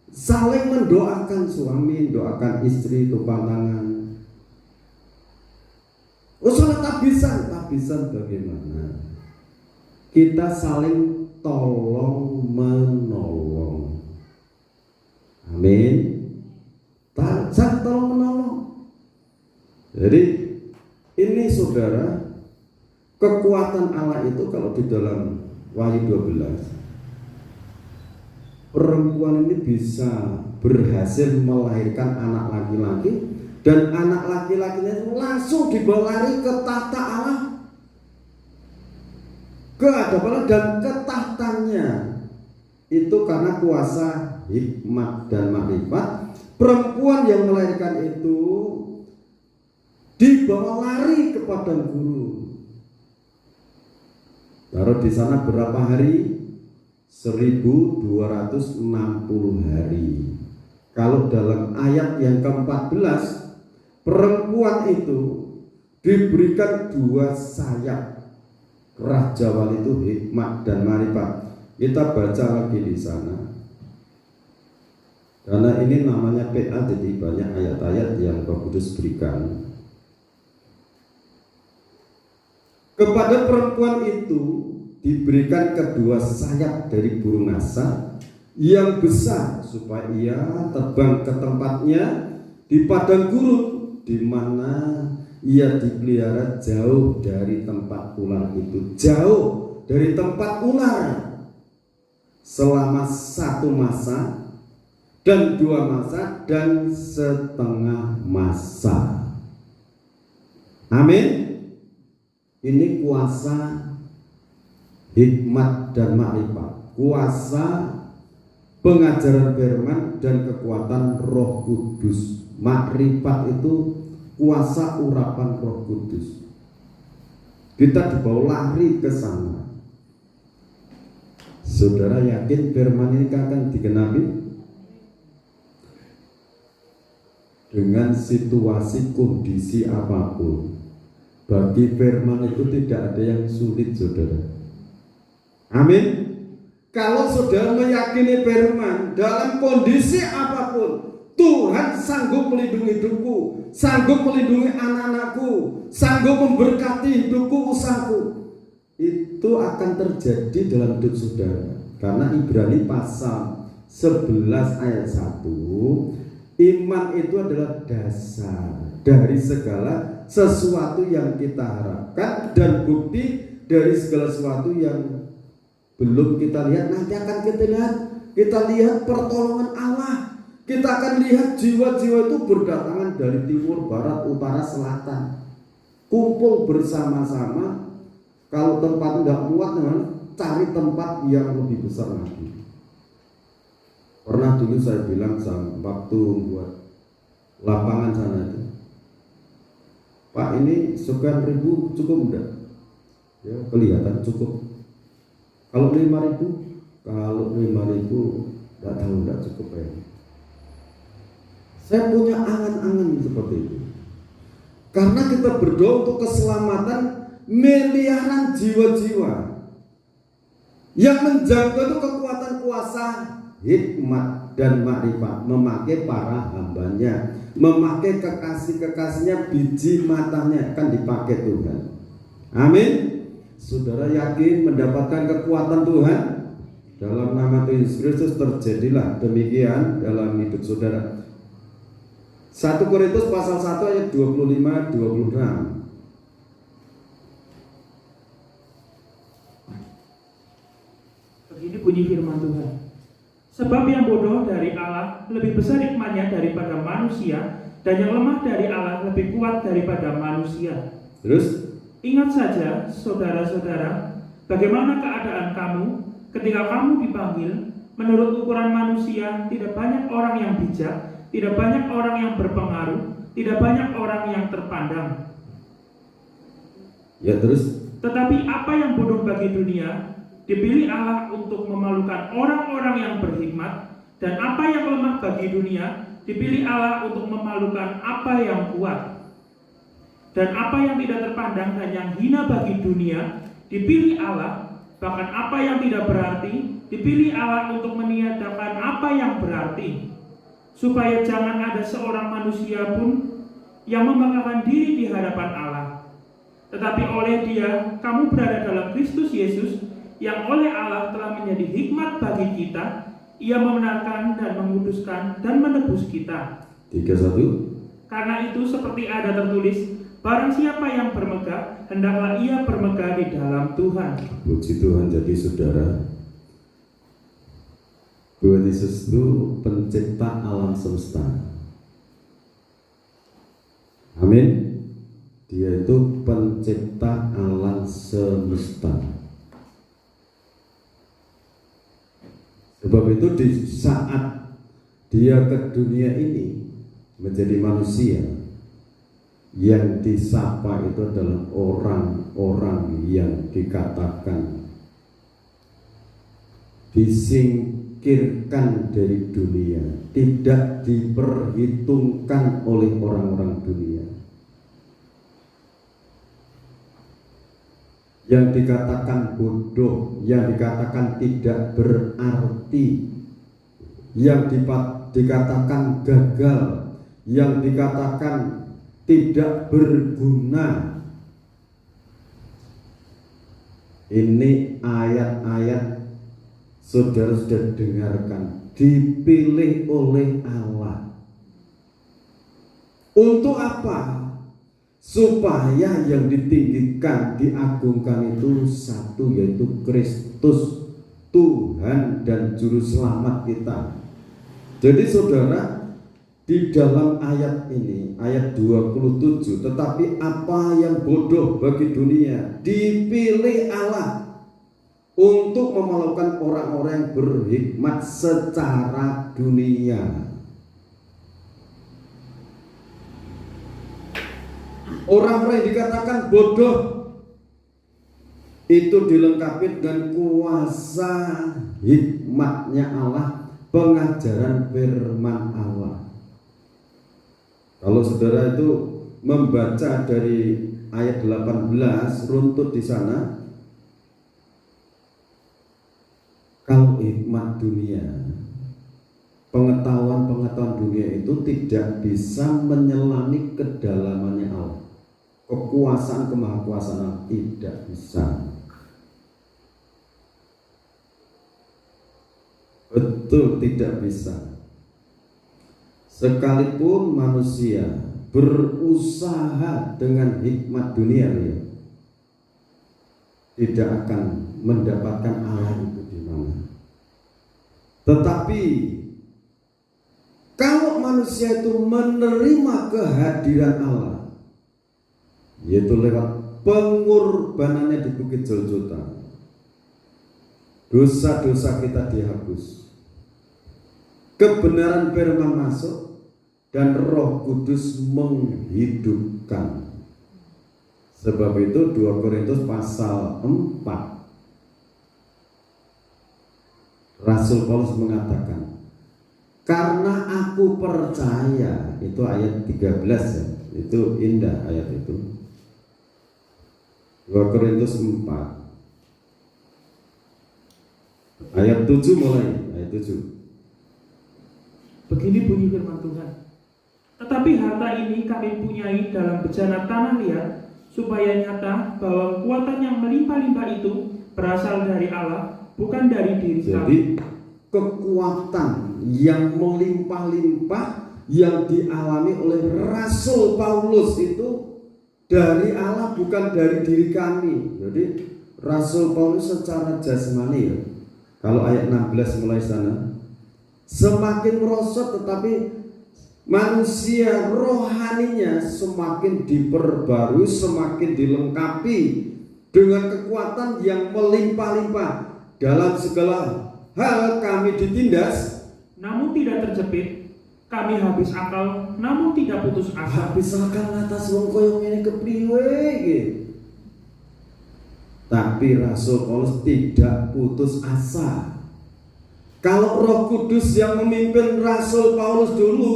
saling mendoakan, suami doakan istri, tumpah tangan. Sholat tabisan bagaimana? Kita saling tolong menolong. Amin. Saling tolong menolong. Jadi ini saudara, kekuatan Allah itu kalau di dalam Wahyu 12, perempuan ini bisa berhasil melahirkan anak laki-laki, dan anak laki-lakinya itu langsung dibawa lari ke tahta Allah, ke hadapan Allah, dan ketahtanya itu karena kuasa hikmat dan makrifat. Perempuan yang melahirkan itu dibawa lari ke padang gurun. Taruh di sana berapa hari? 1260 hari. Kalau dalam ayat yang ke-14, perempuan itu diberikan 2 sayap. Raja Wali itu hikmat dan makrifat. Kita baca lagi di sana. Karena ini namanya PA, jadi banyak ayat-ayat yang Roh Kudus berikan. Kepada perempuan itu diberikan 2 sayap dari burung asa yang besar, supaya ia terbang ke tempatnya di padang gurun, di mana ia dipelihara jauh dari tempat ular itu, jauh dari tempat ular, selama 1 masa dan 2 masa dan setengah masa. Amin. Ini kuasa hikmat dan makrifat, kuasa pengajaran firman dan kekuatan Roh Kudus. Makrifat itu kuasa urapan Roh Kudus. Kita dibawa lari ke sana. Saudara yakin firman ini akan digenapi? Dengan situasi kondisi apapun, bagi firman itu tidak ada yang sulit, saudara. Amin. Kalau saudara meyakini firman, dalam kondisi apapun, Tuhan sanggup melindungi hidupku, sanggup melindungi anak-anakku, sanggup memberkati hidupku, usahaku. Itu akan terjadi dalam hidup saudara. Karena Ibrani pasal 11 ayat 1, iman itu adalah dasar dari segala sesuatu yang kita harapkan dan bukti dari segala sesuatu yang belum kita lihat. Nanti akan kita lihat pertolongan Allah. Kita akan lihat jiwa-jiwa itu berdatangan dari timur, barat, utara, selatan, kumpul bersama-sama. Kalau tempat tidak kuat, cari tempat yang lebih besar lagi. Pernah dulu saya bilang waktu buat lapangan sana itu, Pak, ini 9.000 cukup enggak? Ya, kelihatan cukup. Kalau 5.000, enggak tahu enggak cukup ya. Saya punya angan-angan seperti itu. Karena kita berdoa untuk keselamatan miliaran jiwa-jiwa. Yang menjaga itu kekuatan kuasa hikmat dan makrifat, memakai para hambanya, memakai kekasih-kekasihnya, biji matanya kan dipakai Tuhan. Amin. Saudara yakin mendapatkan kekuatan Tuhan? Dalam nama Tuhan Yesus Kristus terjadilah demikian dalam hidup saudara. 1 Korintus pasal 1 ayat 25-26. Begini bunyi firman Tuhan. Sebab yang bodoh dari Allah lebih besar hikmatnya daripada manusia, dan yang lemah dari Allah lebih kuat daripada manusia. Terus? Ingat saja, saudara-saudara, bagaimana keadaan kamu ketika kamu dipanggil. Menurut ukuran manusia, tidak banyak orang yang bijak, tidak banyak orang yang berpengaruh, tidak banyak orang yang terpandang. Ya terus, Tetapi apa yang bodoh bagi dunia dipilih Allah untuk memalukan orang-orang yang berhikmat, dan apa yang lemah bagi dunia dipilih Allah untuk memalukan apa yang kuat. Dan apa yang tidak terpandang dan yang hina bagi dunia dipilih Allah, bahkan apa yang tidak berarti dipilih Allah untuk meniadakan apa yang berarti, supaya jangan ada seorang manusia pun yang membanggakan diri di hadapan Allah. Tetapi oleh Dia kamu berada dalam Kristus Yesus, yang oleh Allah telah menjadi hikmat bagi kita. Ia membenarkan dan menguduskan dan menebus kita. 31. Karena itu seperti ada tertulis, barang siapa yang bermegah, hendaklah ia bermegah di dalam Tuhan. Puji Tuhan. Jadi saudara, Tuhan Yesus itu pencipta alam semesta. Amin. Dia itu pencipta alam semesta. Sebab itu di saat dia ke dunia ini menjadi manusia, yang disapa itu adalah orang-orang yang dikatakan disingkirkan dari dunia, tidak diperhitungkan oleh orang-orang dunia. Yang dikatakan bodoh, yang dikatakan tidak berarti, yang dikatakan gagal, yang dikatakan tidak berguna. Ini ayat-ayat saudara sudah dengarkan, dipilih oleh Allah. Untuk apa? Supaya yang ditinggikan, diagungkan itu satu, yaitu Kristus, Tuhan dan Juru Selamat kita. Jadi saudara, di dalam ayat ini, ayat 27, tetapi apa yang bodoh bagi dunia dipilih Allah untuk memalukan orang-orang yang berhikmat secara dunia. Orang-orang yang dikatakan bodoh itu dilengkapi dengan kuasa hikmatnya Allah, pengajaran firman Allah. Kalau saudara itu membaca dari ayat 18 runtut di sana, kalau hikmat dunia, pengetahuan dunia itu tidak bisa menyelami kedalamannya Allah. Kekuasaan kemahakuasaan tidak bisa. Betul, tidak bisa. Sekalipun manusia berusaha dengan hikmat dunia, tidak akan mendapatkan Allah itu di mana. Tetapi kalau manusia itu menerima kehadiran Allah, yaitu lewat pengorbanannya di Bukit Golgota, dosa-dosa kita dihapus, kebenaran firman masuk, dan Roh Kudus menghidupkan. Sebab itu 2 Korintus pasal 4, Rasul Paulus mengatakan, karena aku percaya, itu ayat 13 ya, itu indah ayat itu. 2 Korintus 4 ayat 7 mulai, ayat 7. Begini bunyi firman Tuhan. Tetapi harta ini kami punyai dalam bejana tanah liat, supaya nyata bahwa kekuatan yang melimpah-limpah itu berasal dari Allah, bukan dari diri kami. Jadi kekuatan yang melimpah-limpah yang dialami oleh Rasul Paulus itu dari Allah, bukan dari diri kami. Jadi Rasul Paulus secara jasmani ya, kalau ayat 16 mulai sana, semakin merosot, tetapi manusia rohaninya semakin diperbarui, semakin dilengkapi dengan kekuatan yang melimpah-limpah. Dalam segala hal kami ditindas, namun tidak terjepit. Kami habis akal, namun tidak putus asa. habis akal atas wong koyo ngene kepriwe iki. Tapi Rasul Paulus tidak putus asa. Kalau Roh Kudus yang memimpin Rasul Paulus dulu,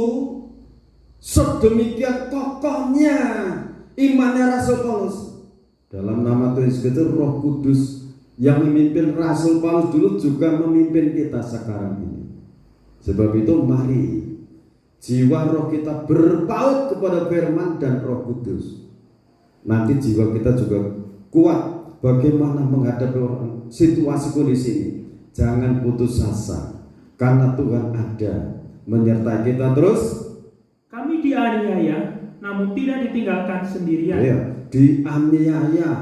sedemikian kokohnya imannya Rasul Paulus. Dalam nama Tuhan Yesus Kristus, Roh Kudus yang memimpin Rasul Paulus dulu juga memimpin kita sekarang ini. Sebab itu mari jiwa roh kita berpaut kepada firman dan Roh Kudus. Nanti jiwa kita juga kuat bagaimana menghadapi situasi kondisi ini. Jangan putus asa, karena Tuhan ada menyertai kita terus. Kami dianiaya, namun tidak ditinggalkan sendirian. Ya, dianiaya,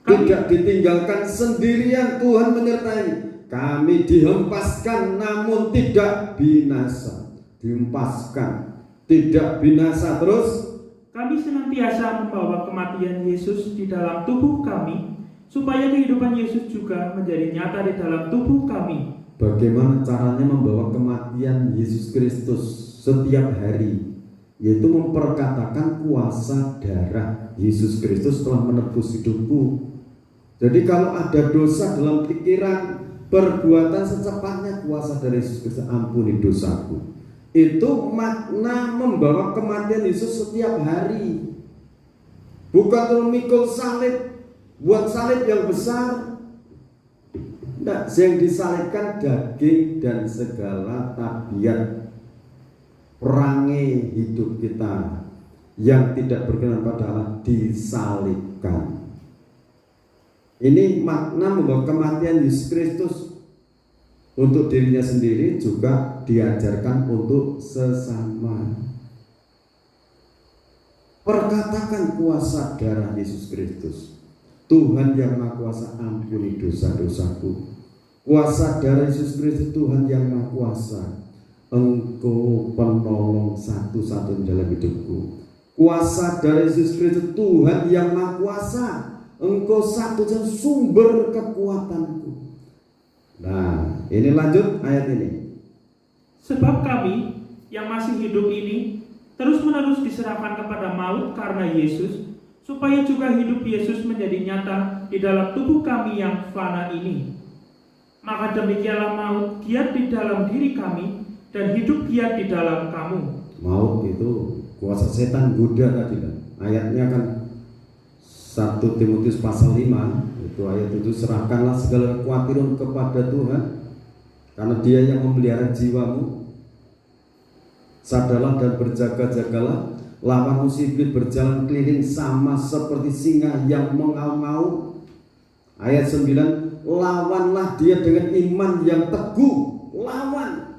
tidak ditinggalkan sendirian. Tuhan menyertai. Kami dihempaskan, namun tidak binasa. Dihempaskan, tidak binasa terus. Kami senantiasa membawa kematian Yesus di dalam tubuh kami, supaya kehidupan Yesus juga menjadi nyata di dalam tubuh kami. Bagaimana caranya membawa kematian Yesus Kristus setiap hari? Yaitu memperkatakan kuasa darah Yesus Kristus telah menebus hidupku. Jadi kalau ada dosa dalam pikiran, perbuatan, secepatnya kuasa dari Yesus Kristus ampuni dosaku. Itu makna membawa kematian Yesus setiap hari. Bukan memikul salib, buat salib yang besar. Tidak, yang disalibkan daging dan segala tabiat perangai hidup kita yang tidak berkenan pada Allah disalibkan. Ini makna membawa kematian Yesus Kristus. Untuk dirinya sendiri juga diajarkan untuk sesama. Perkatakan kuasa darah Yesus Kristus. Tuhan yang Maha Kuasa, ampuni dosa-dosaku. Kuasa darah Yesus Kristus, Tuhan yang Maha Kuasa, Engkau penolong satu-satunya dalam hidupku. Kuasa darah Yesus Kristus, Tuhan yang Maha Kuasa, Engkau satu-satunya sumber kekuatanku. Nah, ini lanjut ayat ini. Sebab kami yang masih hidup ini terus-menerus diserahkan kepada maut karena Yesus, supaya juga hidup Yesus menjadi nyata di dalam tubuh kami yang fana ini. Maka demikianlah maut giat di dalam diri kami, dan hidup giat di dalam kamu. Maut itu kuasa setan goda tadi kan. Ayatnya kan 1 Timotius pasal 5, itu ayat itu, serahkanlah segala kekhawatiran kepada Tuhan, karena Dia yang memelihara jiwamu. Sadarlah dan berjaga-jagalah, lawan musuh iblis berjalan keliling sama seperti singa yang mengaum-ngaum. Ayat 9, lawanlah dia dengan iman yang teguh. Lawan.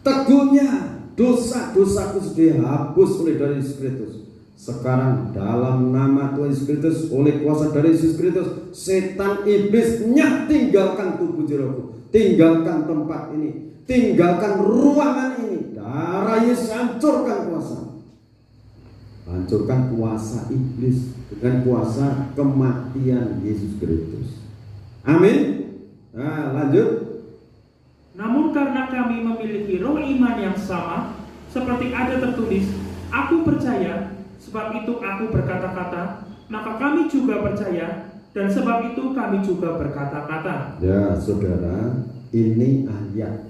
Teguhnya, dosa-dosaku sudah dihapus oleh dari Yesus Kristus. Sekarang dalam nama Tuhan Yesus Kristus, oleh kuasa dari Yesus Kristus, setan iblisnya tinggalkan tubuh jiwaku, tinggalkan tempat ini, tinggalkan ruangan ini. Darah Yesus hancurkan kuasa. Hancurkan kuasa iblis dengan kuasa kematian Yesus Kristus. Amin. Nah, lanjut. Namun karena kami memiliki roh iman yang sama, seperti ada tertulis, aku percaya, sebab itu aku berkata-kata, maka kami juga percaya, dan sebab itu kami juga berkata-kata. Ya, saudara, ini ayat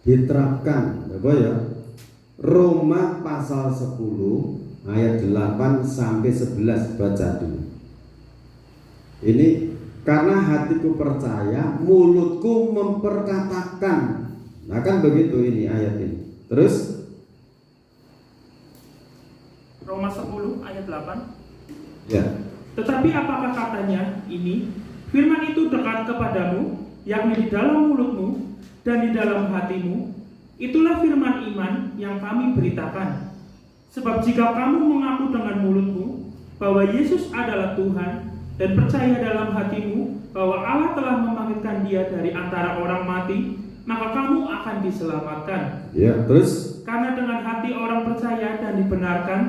diterapkan, apa ya? Roma pasal 10 ayat 8 sampai 11, baca dulu. Ini karena hatiku percaya, mulutku memperkatakan. Nah kan begitu ini ayat ini. Terus Roma 10 ayat 8. Ya. Tetapi apakah katanya ini? Firman itu dekat kepadamu, yakni di dalam mulutmu dan di dalam hatimu. Itulah firman iman yang kami beritakan. Sebab jika kamu mengaku dengan mulutmu bahwa Yesus adalah Tuhan, dan percaya dalam hatimu bahwa Allah telah membangkitkan Dia dari antara orang mati, maka kamu akan diselamatkan. Ya, terus? Karena dengan hati orang percaya dan dibenarkan,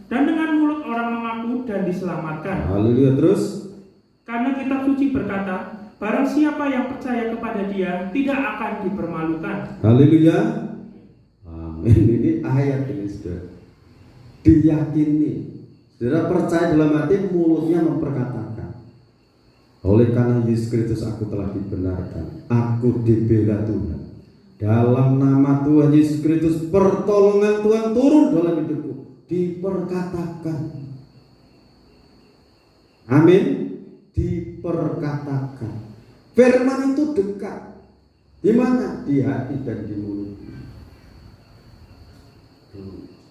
dan dengan mulut orang mengaku dan diselamatkan. Haleluya, terus? Karena kitab suci berkata, barang siapa yang percaya kepada Dia tidak akan dipermalukan. Haleluya. Amin. Ini ayat ini sudah diyakini Saudara percaya dalam hati, mulutnya memperkatakan, oleh karena Yesus Kristus aku telah dibenarkan, aku dibela Tuhan. Dalam nama Tuhan Yesus Kristus, pertolongan Tuhan turun dalam hidupku. Diperkatakan. Amin. Diperkatakan. Firman itu dekat. Di mana? Di hati dan di mulut.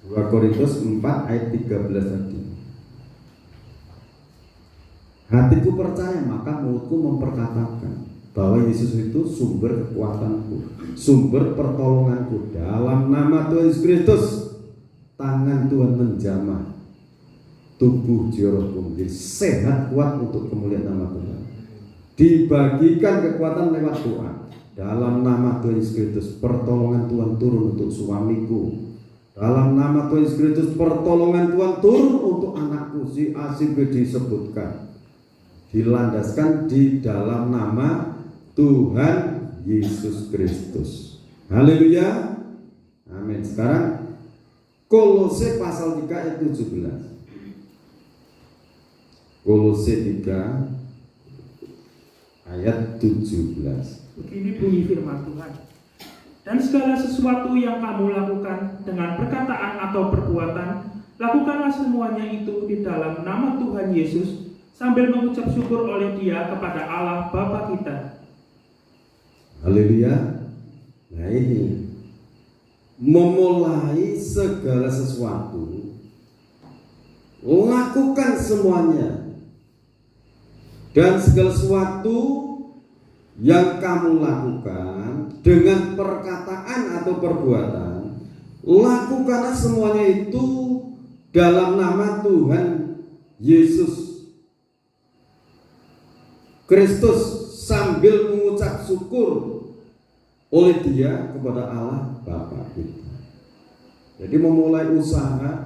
2 Korintus 4 ayat 13 tadi. Hatiku percaya, maka mulutku memperkatakan bahwa Yesus itu sumber kekuatanku, sumber pertolonganku. Dalam nama Tuhan Yesus Kristus, tangan Tuhan menjamah tubuh jiwaku menjadi sehat, kuat untuk kemuliaan nama Tuhan. Dibagikan kekuatan lewat doa. Dalam nama Tuhan Yesus Kristus, pertolongan Tuhan turun untuk suamiku. Dalam nama Tuhan Yesus Kristus, pertolongan Tuhan turun untuk anakku. Si A, si B disebutkan, dilandaskan di dalam nama Tuhan Yesus Kristus. Haleluya. Amin. Sekarang Kolose pasal 3 ayat 17. Kolose 3 ayat 17. Begini bunyi firman Tuhan. Dan segala sesuatu yang kamu lakukan dengan perkataan atau perbuatan, lakukanlah semuanya itu di dalam nama Tuhan Yesus, sambil mengucap syukur oleh Dia kepada Allah Bapa kita. Haleluya. Nah ini, memulai segala sesuatu, lakukan semuanya. Dan segala sesuatu yang kamu lakukan dengan perkataan atau perbuatan, lakukanlah semuanya itu dalam nama Tuhan Yesus Kristus, sambil mengucap syukur oleh Dia kepada Allah Bapa kita. Jadi memulai usaha,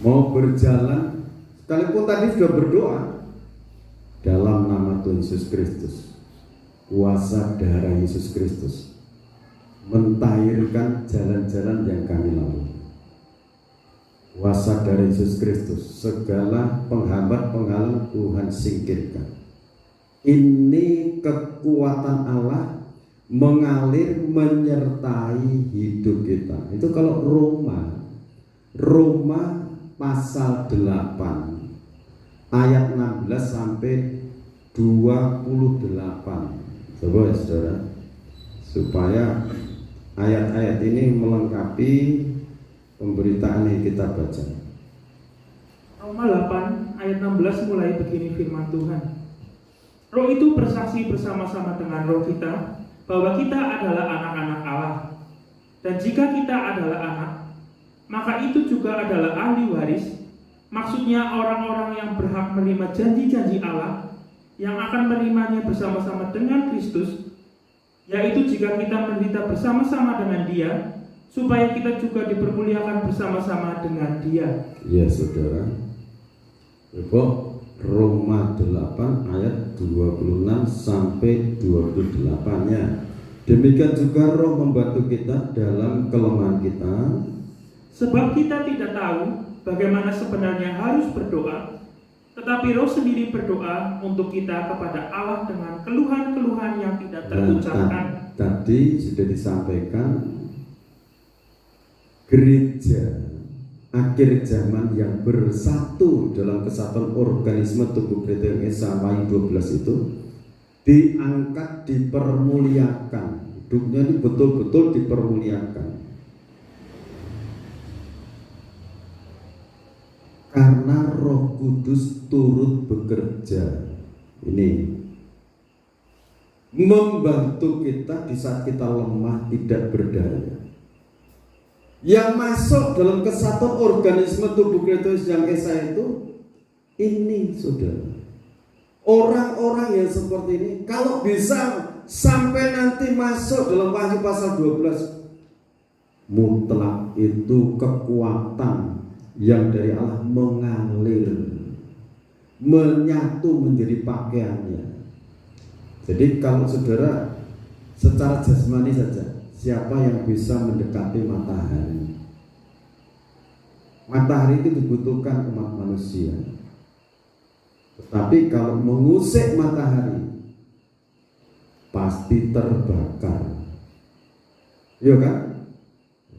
mau berjalan, sekalipun tadi sudah berdoa, dalam nama Tuhan Yesus Kristus, kuasa darah Yesus Kristus mentahirkan jalan-jalan yang kami lalui. Kuasa darah Yesus Kristus, segala penghambat-penghalang Tuhan singkirkan. Ini kekuatan Allah mengalir menyertai hidup kita. Itu kalau Roma pasal 8 ayat 16 sampai 28. Coba ya saudara, supaya ayat-ayat ini melengkapi pemberitaan yang kita baca. Roma 8 ayat 16 mulai begini firman Tuhan. Roh itu bersaksi bersama-sama dengan roh kita bahwa kita adalah anak-anak Allah. Dan jika kita adalah anak, maka itu juga adalah ahli waris. Maksudnya orang-orang yang berhak menerima janji-janji Allah, yang akan menerimanya bersama-sama dengan Kristus, yaitu jika kita menderita bersama-sama dengan Dia, supaya kita juga dipermuliakan bersama-sama dengan Dia. Ya saudara, Ibu, Roma 8 ayat 26 sampai 28-nya. Demikian juga Roh membantu kita dalam kelemahan kita. Sebab kita tidak tahu bagaimana sebenarnya harus berdoa, tetapi Roh sendiri berdoa untuk kita kepada Allah dengan keluhan-keluhan yang tidak terucapkan. Tadi sudah disampaikan, gereja akhir zaman yang bersatu dalam kesatuan organisme tubuh Kristen Esa-Wahyu 12 itu diangkat, dipermuliakan. Hidupnya ini betul-betul dipermuliakan. Karena Roh Kudus turut bekerja. Ini membantu kita di saat kita lemah, tidak berdaya. Yang masuk dalam kesatuan organisme tubuh Kristus yang Esa itu, ini saudara, orang-orang yang seperti ini, kalau bisa sampai nanti masuk dalam Wahyu pasal 12, mutlak itu kekuatan yang dari Allah mengalir, menyatu menjadi pakaiannya. Jadi kalau saudara secara jasmani saja, siapa yang bisa mendekati matahari? Matahari itu dibutuhkan umat manusia. Tetapi kalau mengusik matahari pasti terbakar. Iya kan?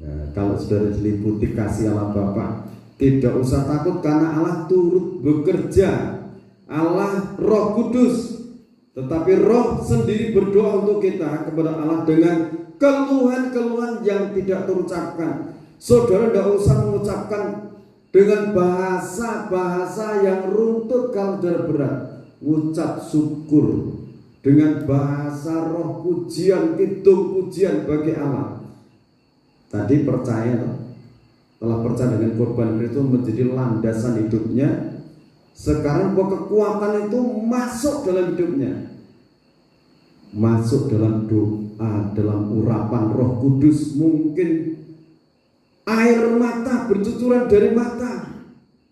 Ya, kalau sudah diliputi kasih Allah Bapa, tidak usah takut karena Allah turut bekerja. Allah Roh Kudus. Tetapi Roh sendiri berdoa untuk kita kepada Allah dengan keluhan-keluhan yang tidak terucapkan. Saudara tidak usah mengucapkan dengan bahasa-bahasa yang runtut kalau sudah berat. Ucap syukur dengan bahasa roh, pujian, kidung pujian bagi Allah. Tadi percaya, telah percaya dengan korban Kristus menjadi landasan hidupnya. Sekarang bahwa kekuatan itu masuk dalam hidupnya, masuk dalam doa, dalam urapan Roh Kudus. Mungkin air mata bercucuran dari mata,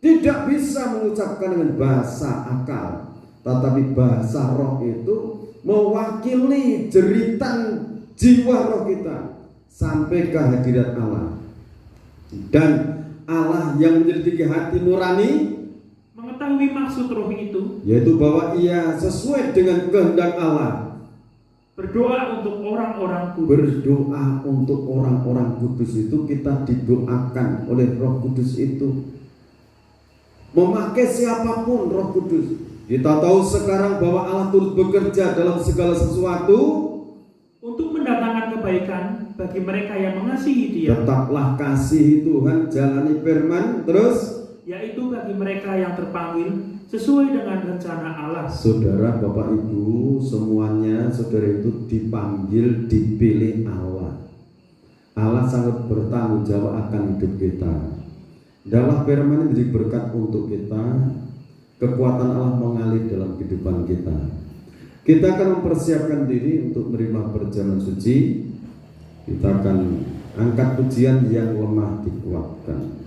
tidak bisa mengucapkan dengan bahasa akal, tetapi bahasa roh itu mewakili jeritan jiwa roh kita sampai ke hadirat Allah. Dan Allah yang menyelidiki hati nurani mengetahui maksud roh itu, yaitu bahwa ia sesuai dengan kehendak Allah. Berdoa untuk orang-orang kudus. Berdoa untuk orang-orang kudus itu kita didoakan oleh Roh Kudus itu. Memakai siapapun Roh Kudus. Kita tahu sekarang bahwa Allah turut bekerja dalam segala sesuatu untuk mendatangkan kebaikan bagi mereka yang mengasihi Dia. Tetaplah kasihi Tuhan, jalani firman, terus yaitu bagi mereka yang terpanggil sesuai dengan rencana Allah. Saudara, Bapak, Ibu, semuanya saudara itu dipanggil, dipilih Allah. Allah sangat bertanggung jawab akan hidup kita. Dalam firman menjadi berkat untuk kita. Kekuatan Allah mengalir dalam kehidupan kita. Kita akan mempersiapkan diri untuk menerima perjamuan suci. Kita akan angkat pujian yang lemah dikuatkan.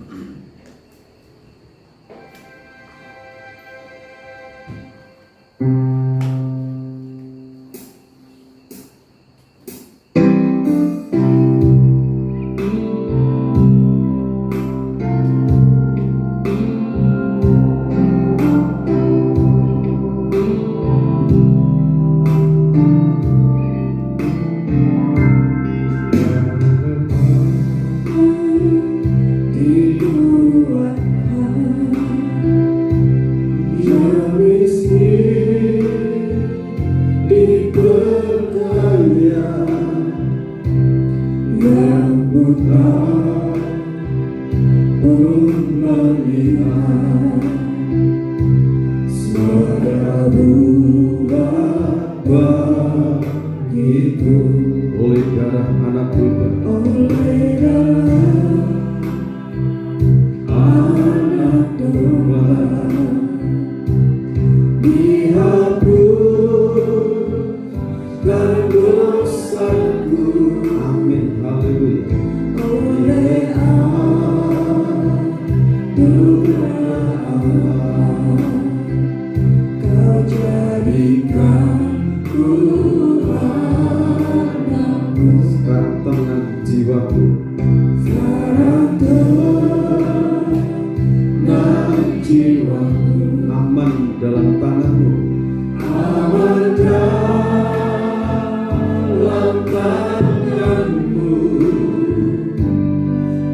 Oleh darah anak domba, dihapuskan dosaku. Amin, haleluya. Oleh Allah, Kau jadikan sekarang tenang jiwaku, sekarang tenang jiwaku, aman dalam tanganmu, aman dalam tanganmu,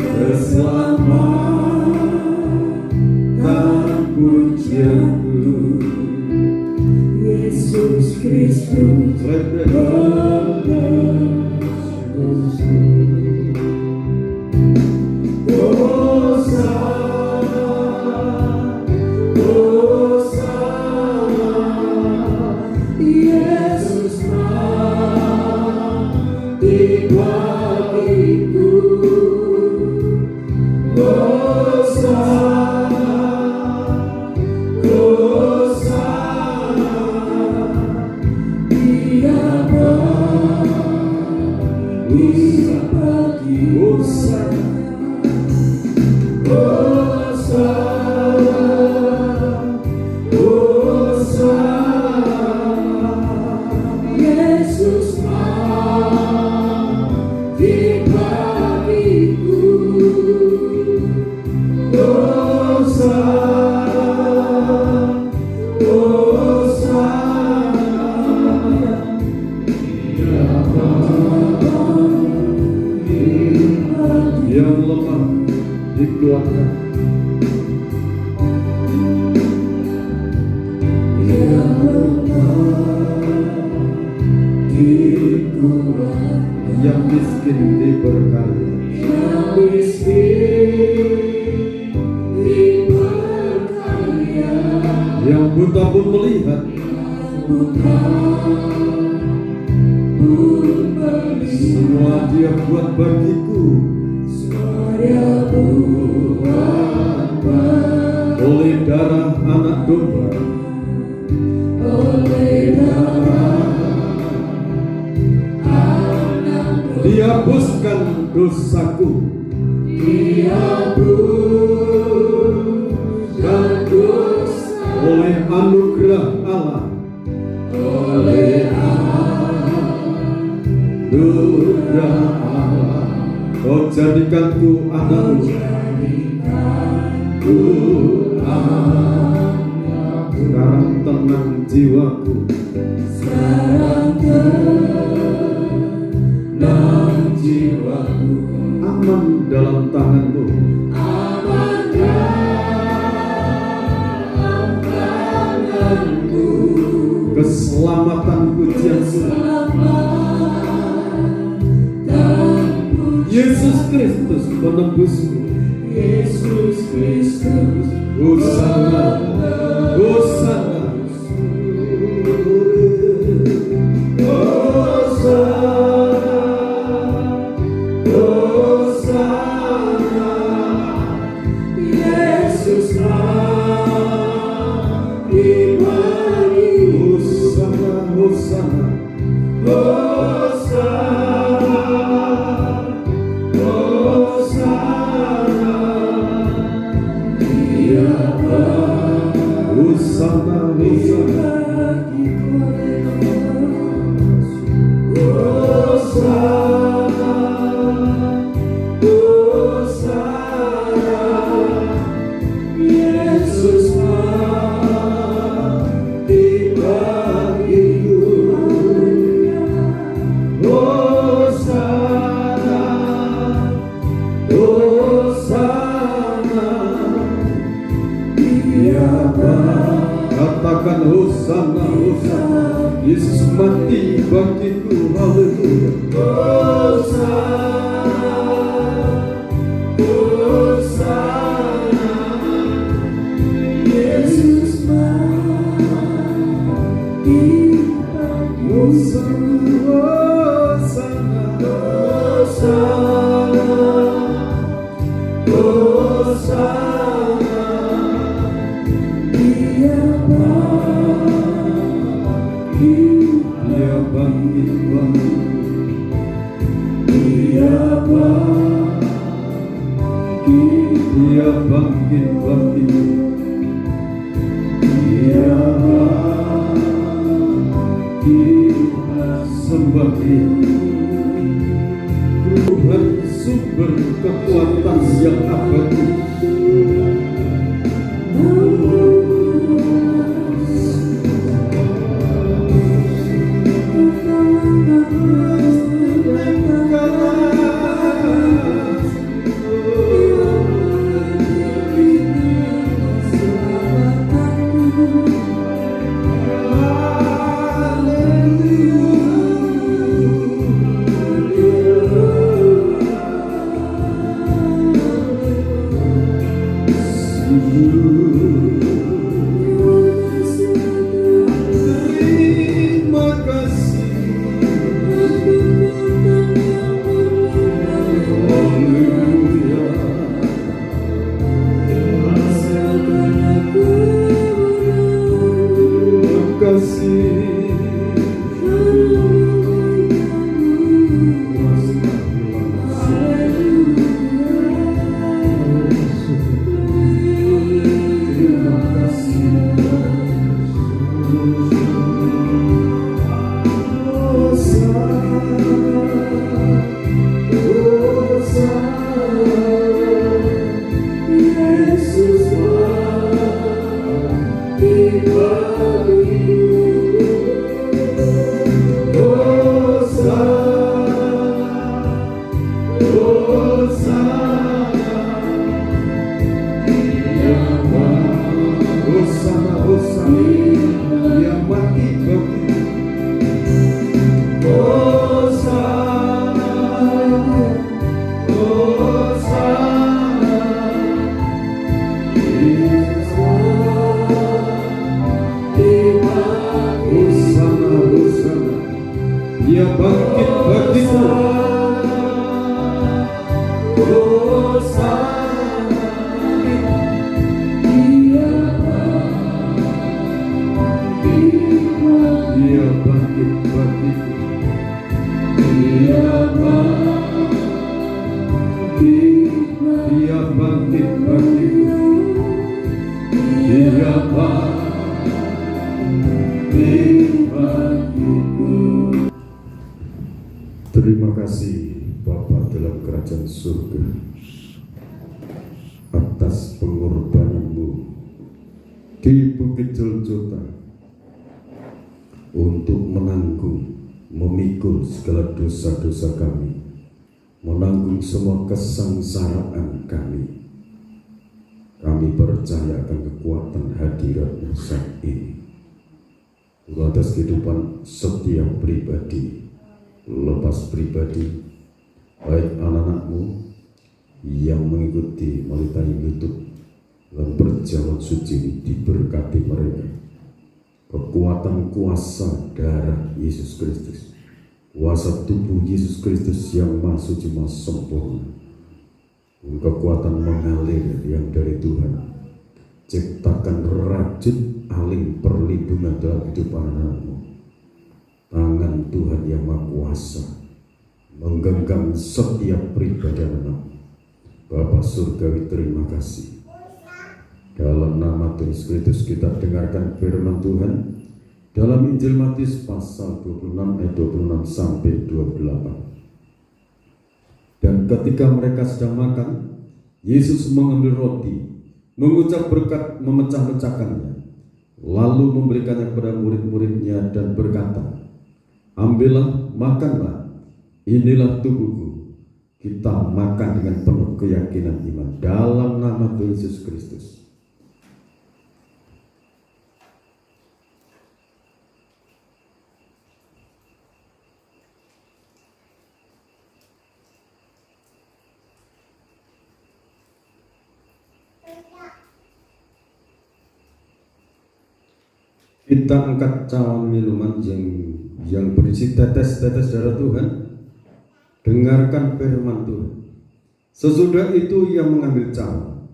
keselamatan pujianku, Yesus Kristus. Dia kaya, yang miskin diperkaya, yang buta pun melihat, buta pun melihat, semua Dia buat bagiku. semua Dia buat bagiku. Oleh darah anak domba, Oleh darah anak dihapuskan dosaku, dihapuskan dosa, oleh anugerah Allah, oleh anugerah Allah. Kau jadikanku anakmu, jadikanku anak. sekarang tenang jiwaku, Sekarang tenang jiwaku, aman dalam tanganmu, aman dalam tanganmu. keselamatanku Yesus. Selamatkanku, Yesus Kristus penebusku. Yesus Kristus. Hosana, Hosana, Hosana, Yesus dibagi. Hosana, Hosana, Hosana, Hosana, Dia Hosana, Hosana, Hosana, Hosana, Yesus dibagiku. Hosana, Hosana, Dia katakan Hosana, Hosana. Yesus mati bagiku, haleluya. Hosana, Hosana, Yesus mati bagiku. Hosana, Hosana, Hosana, Dia bangkit, Dia bangkit, bangkit. Dia bangkit, Dia bangkit, bangkit. Dia bangkit, Sembah Dia, Tuhan sumber kekuatan yang abadi. Terima kasih, haleluya. Terima kasih. Terima kasih. Hosana, Hosana, Dia mati bagiku. Hosana, bangkit bagimu. Dia bangkit bagiku. Dia bangkit bagiku. Dia bangkit bagiku. Terima kasih Bapa dalam kerajaan surga atas pengorbananmu di Bukit Golgota untuk menanggung, memikul segala dosa-dosa kami, menanggung semua kesengsaraan kami. Kami percaya akan kekuatan hadirat-Mu saat ini atas kehidupan setiap pribadi, lepas pribadi, baik anak-anak-Mu yang mengikuti melalui YouTube dan perjamuan suci ini, diberkati mereka. Kekuatan kuasa darah Yesus Kristus, kuasa tubuh Yesus Kristus yang maha suci, maha sempurna, kekuatan mengalir yang dari Tuhan, ciptakan rajut aling perlindungan dalam kehidupan anak-Mu. Tangan Tuhan yang maha kuasa menggenggam setiap pribadi anak-Mu. Bapa Surgawi, terima kasih. Dalam nama Tuhan Yesus Kristus kita dengarkan firman Tuhan dalam Injil Matius pasal 26 ayat 26 sampai 28. Dan ketika mereka sedang makan, Yesus mengambil roti, mengucap berkat, memecah-mecahkannya, lalu memberikannya kepada murid-muridnya dan berkata, "Ambillah, makanlah, inilah tubuhku." Kita makan dengan penuh keyakinan iman dalam nama Tuhan Yesus Kristus. Kita angkat cawan minuman yang berisi tetes-tetes darah Tuhan. Dengarkan firman Tuhan. Sesudah itu ia mengambil cawan,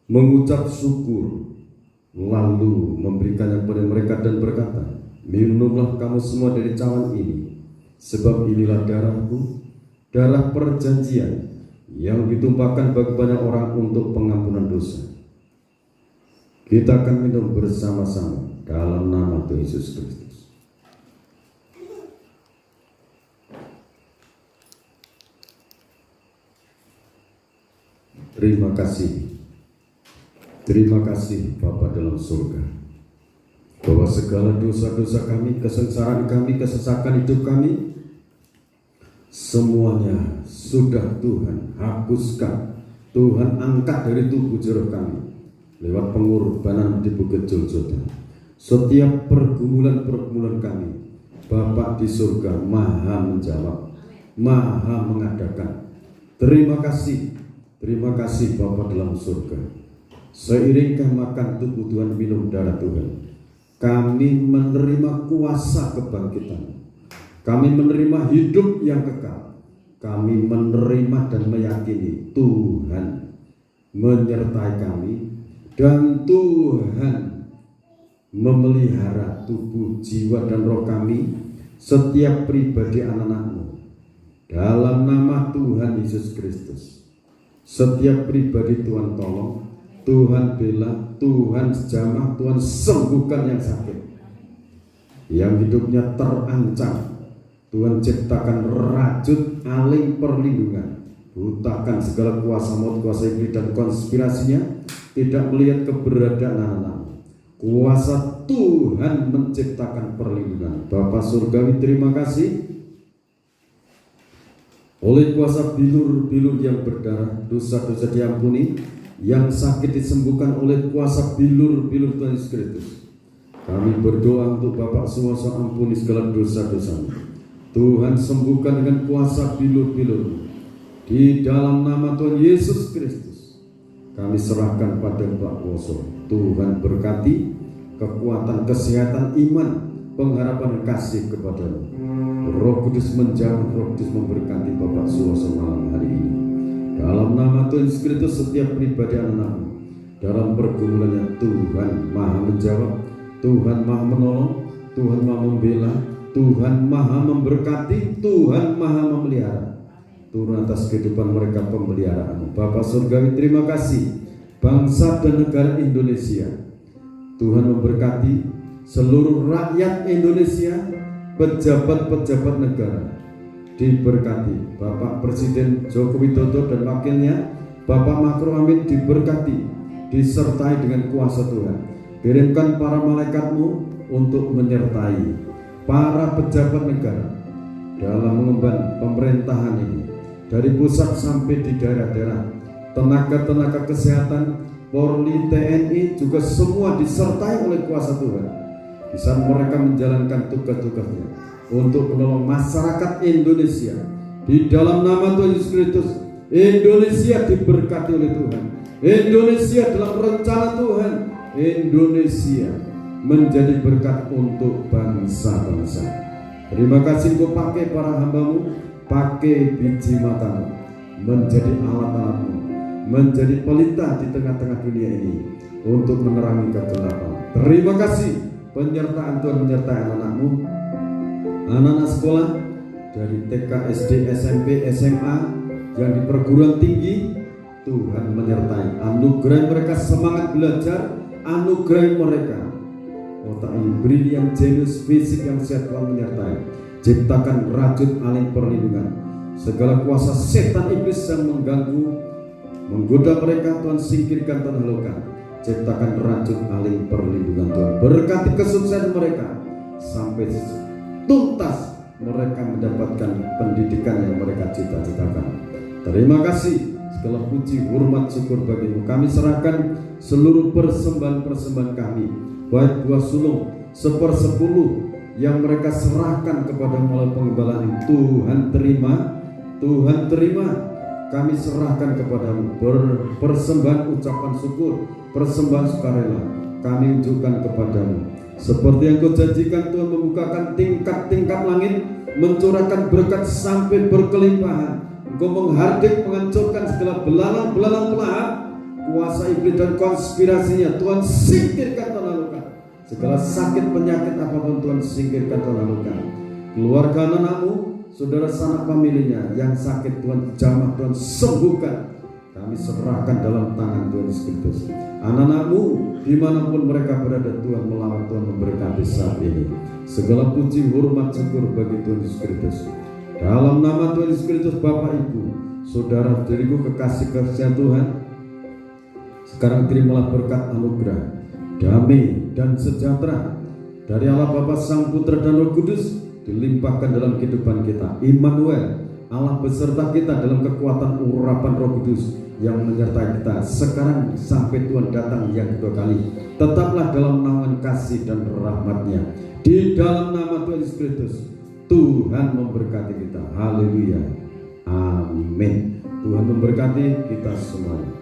mengucap syukur, lalu memberikannya kepada mereka dan berkata, "Minumlah kamu semua dari cawan ini, sebab inilah darahku, darah perjanjian yang ditumpahkan bagi banyak orang untuk pengampunan dosa." Kita akan minum bersama-sama dalam nama Tuhan Yesus Kristus. Terima kasih Bapa dalam surga, bahwa segala dosa-dosa kami, kesengsaraan kami, kesesakan hidup kami, semuanya sudah Tuhan hapuskan, Tuhan angkat dari tubuh jerah kami lewat pengorbanan di Bukit Golgota. Setiap pergumulan-pergumulan kami, Bapa di surga maha menjawab, maha mengadakan. Terima kasih Bapa dalam surga. Seiringkah makan tubuh Tuhan, minum darah Tuhan, kami menerima kuasa kebangkitan, kami menerima hidup yang kekal, kami menerima dan meyakini Tuhan menyertai kami, dan Tuhan memelihara tubuh, jiwa, dan roh kami, setiap pribadi anak-anak-Mu, dalam nama Tuhan Yesus Kristus. Setiap pribadi Tuhan tolong, Tuhan bela, Tuhan jamah, Tuhan sembuhkan yang sakit, yang hidupnya terancam. Tuhan ciptakan rajut aling perlindungan, butakan segala kuasa maut, kuasa iblis dan konspirasinya, tidak melihat keberadaan anak-anak. Kuasa Tuhan menciptakan perlindungan. Bapa Surgawi, terima kasih. Oleh kuasa bilur-bilur yang berdarah, dosa-dosa diampuni, yang sakit disembuhkan oleh kuasa bilur-bilur Tuhan Yesus Kristus. Kami berdoa untuk Bapak semua, ampuni segala dosa-dosa. Tuhan sembuhkan dengan kuasa bilur-bilur. Di dalam nama Tuhan Yesus Kristus, kami serahkan pada Pak Woso. Tuhan berkati kekuatan, kesehatan, iman, pengharapan, kasih kepada-Mu. Roh Kudus menjamah, Roh Kudus memberkati Bapak suasana malam hari ini. Dalam nama Tuhan Yesus Kristus, setiap pribadi anak-anakmu dalam pergumulannya, Tuhan Maha menjawab, Tuhan Maha menolong, Tuhan Maha membela, Tuhan Maha memberkati, Tuhan Maha memelihara. Turun atas kehidupan mereka pemeliharaan. Bapa Surgawi, terima kasih bangsa dan negara Indonesia. Tuhan memberkati seluruh rakyat Indonesia, pejabat-pejabat negara diberkati. Bapak Presiden Joko Widodo dan wakilnya Bapak Makro Amin diberkati, disertai dengan kuasa Tuhan. Kirimkan para malaikatmu untuk menyertai para pejabat negara dalam mengemban pemerintahan ini, dari pusat sampai di daerah-daerah. Tenaga-tenaga kesehatan, Polri, TNI juga semua disertai oleh kuasa Tuhan. Di saat mereka menjalankan tugas-tugasnya untuk menolong masyarakat Indonesia. Di dalam nama Tuhan Yesus Kristus, Indonesia diberkati oleh Tuhan. Indonesia dalam rencana Tuhan. Indonesia menjadi berkat untuk bangsa-bangsa. Terima kasih Engkau pakai para hambamu, pakai biji matamu, menjadi alat-alatmu, menjadi pelita di tengah-tengah dunia ini untuk menerangi kegelapan. Terima kasih penyertaan Tuhan menyertai anak-anakmu, anak-anak sekolah dari TK, SD, SMP, SMA, yang di perguruan tinggi. Tuhan menyertai, anugerah mereka semangat belajar, anugerah mereka otak yang brilian, jenius, fisik yang sehat. Tuhan menyertai. Ciptakan rajut aling perlindungan. Segala kuasa setan iblis yang mengganggu, menggoda mereka, Tuhan singkirkan, Tuhan halukan. Ciptakan rajut aling perlindungan Tuhan. Berkati kesuksesan mereka sampai tuntas mereka mendapatkan pendidikan yang mereka cita-citakan. Terima kasih. Segala puji, hormat, syukur bagimu. Kami serahkan seluruh persembahan-persembahan kami, baik buah sulung 1/10 yang mereka serahkan kepada melalui pengembalaan ini. Tuhan terima, Tuhan terima. Kami serahkan kepadamu persembahan ucapan syukur, persembahan sukarela. Kami unjukkan kepadamu. Seperti yang Kau janjikan, Tuhan membukakan tingkat-tingkat langit, mencurahkan berkat sampai berkelimpahan. Engkau menghardik, menghancurkan segala belalang-belalang pelahap, kuasa iblis dan konspirasinya. Tuhan singkirkan, Tuhan halukan. Segala sakit penyakit apapun Tuhan singkirkan, Tuhan halukan. Keluarga anak-anakmu, saudara sanak familinya yang sakit, Tuhan jamah, Tuhan sembuhkan. Kami serahkan dalam tangan Tuhan Yesus Kristus. Anak-anakmu dimanapun mereka berada, Tuhan melawat, Tuhan memberkati saat ini. Segala puji, hormat, syukur bagi Tuhan Yesus Kristus. Dalam nama Tuhan Yesus Kristus, Bapak Ibu, saudara diriku kekasih-kekasih Tuhan, sekarang terimalah berkat anugerah, damai dan sejahtera dari Allah Bapa, Sang Putra dan Roh Kudus dilimpahkan dalam kehidupan kita. Immanuel, Allah beserta kita dalam kekuatan urapan Roh Kudus yang menyertai kita sekarang sampai Tuhan datang yang kedua kali. Tetaplah dalam naungan kasih dan rahmat-Nya. Di dalam nama Tuhan Yesus Kristus, Tuhan memberkati kita. Haleluya. Amin. Tuhan memberkati kita semuanya.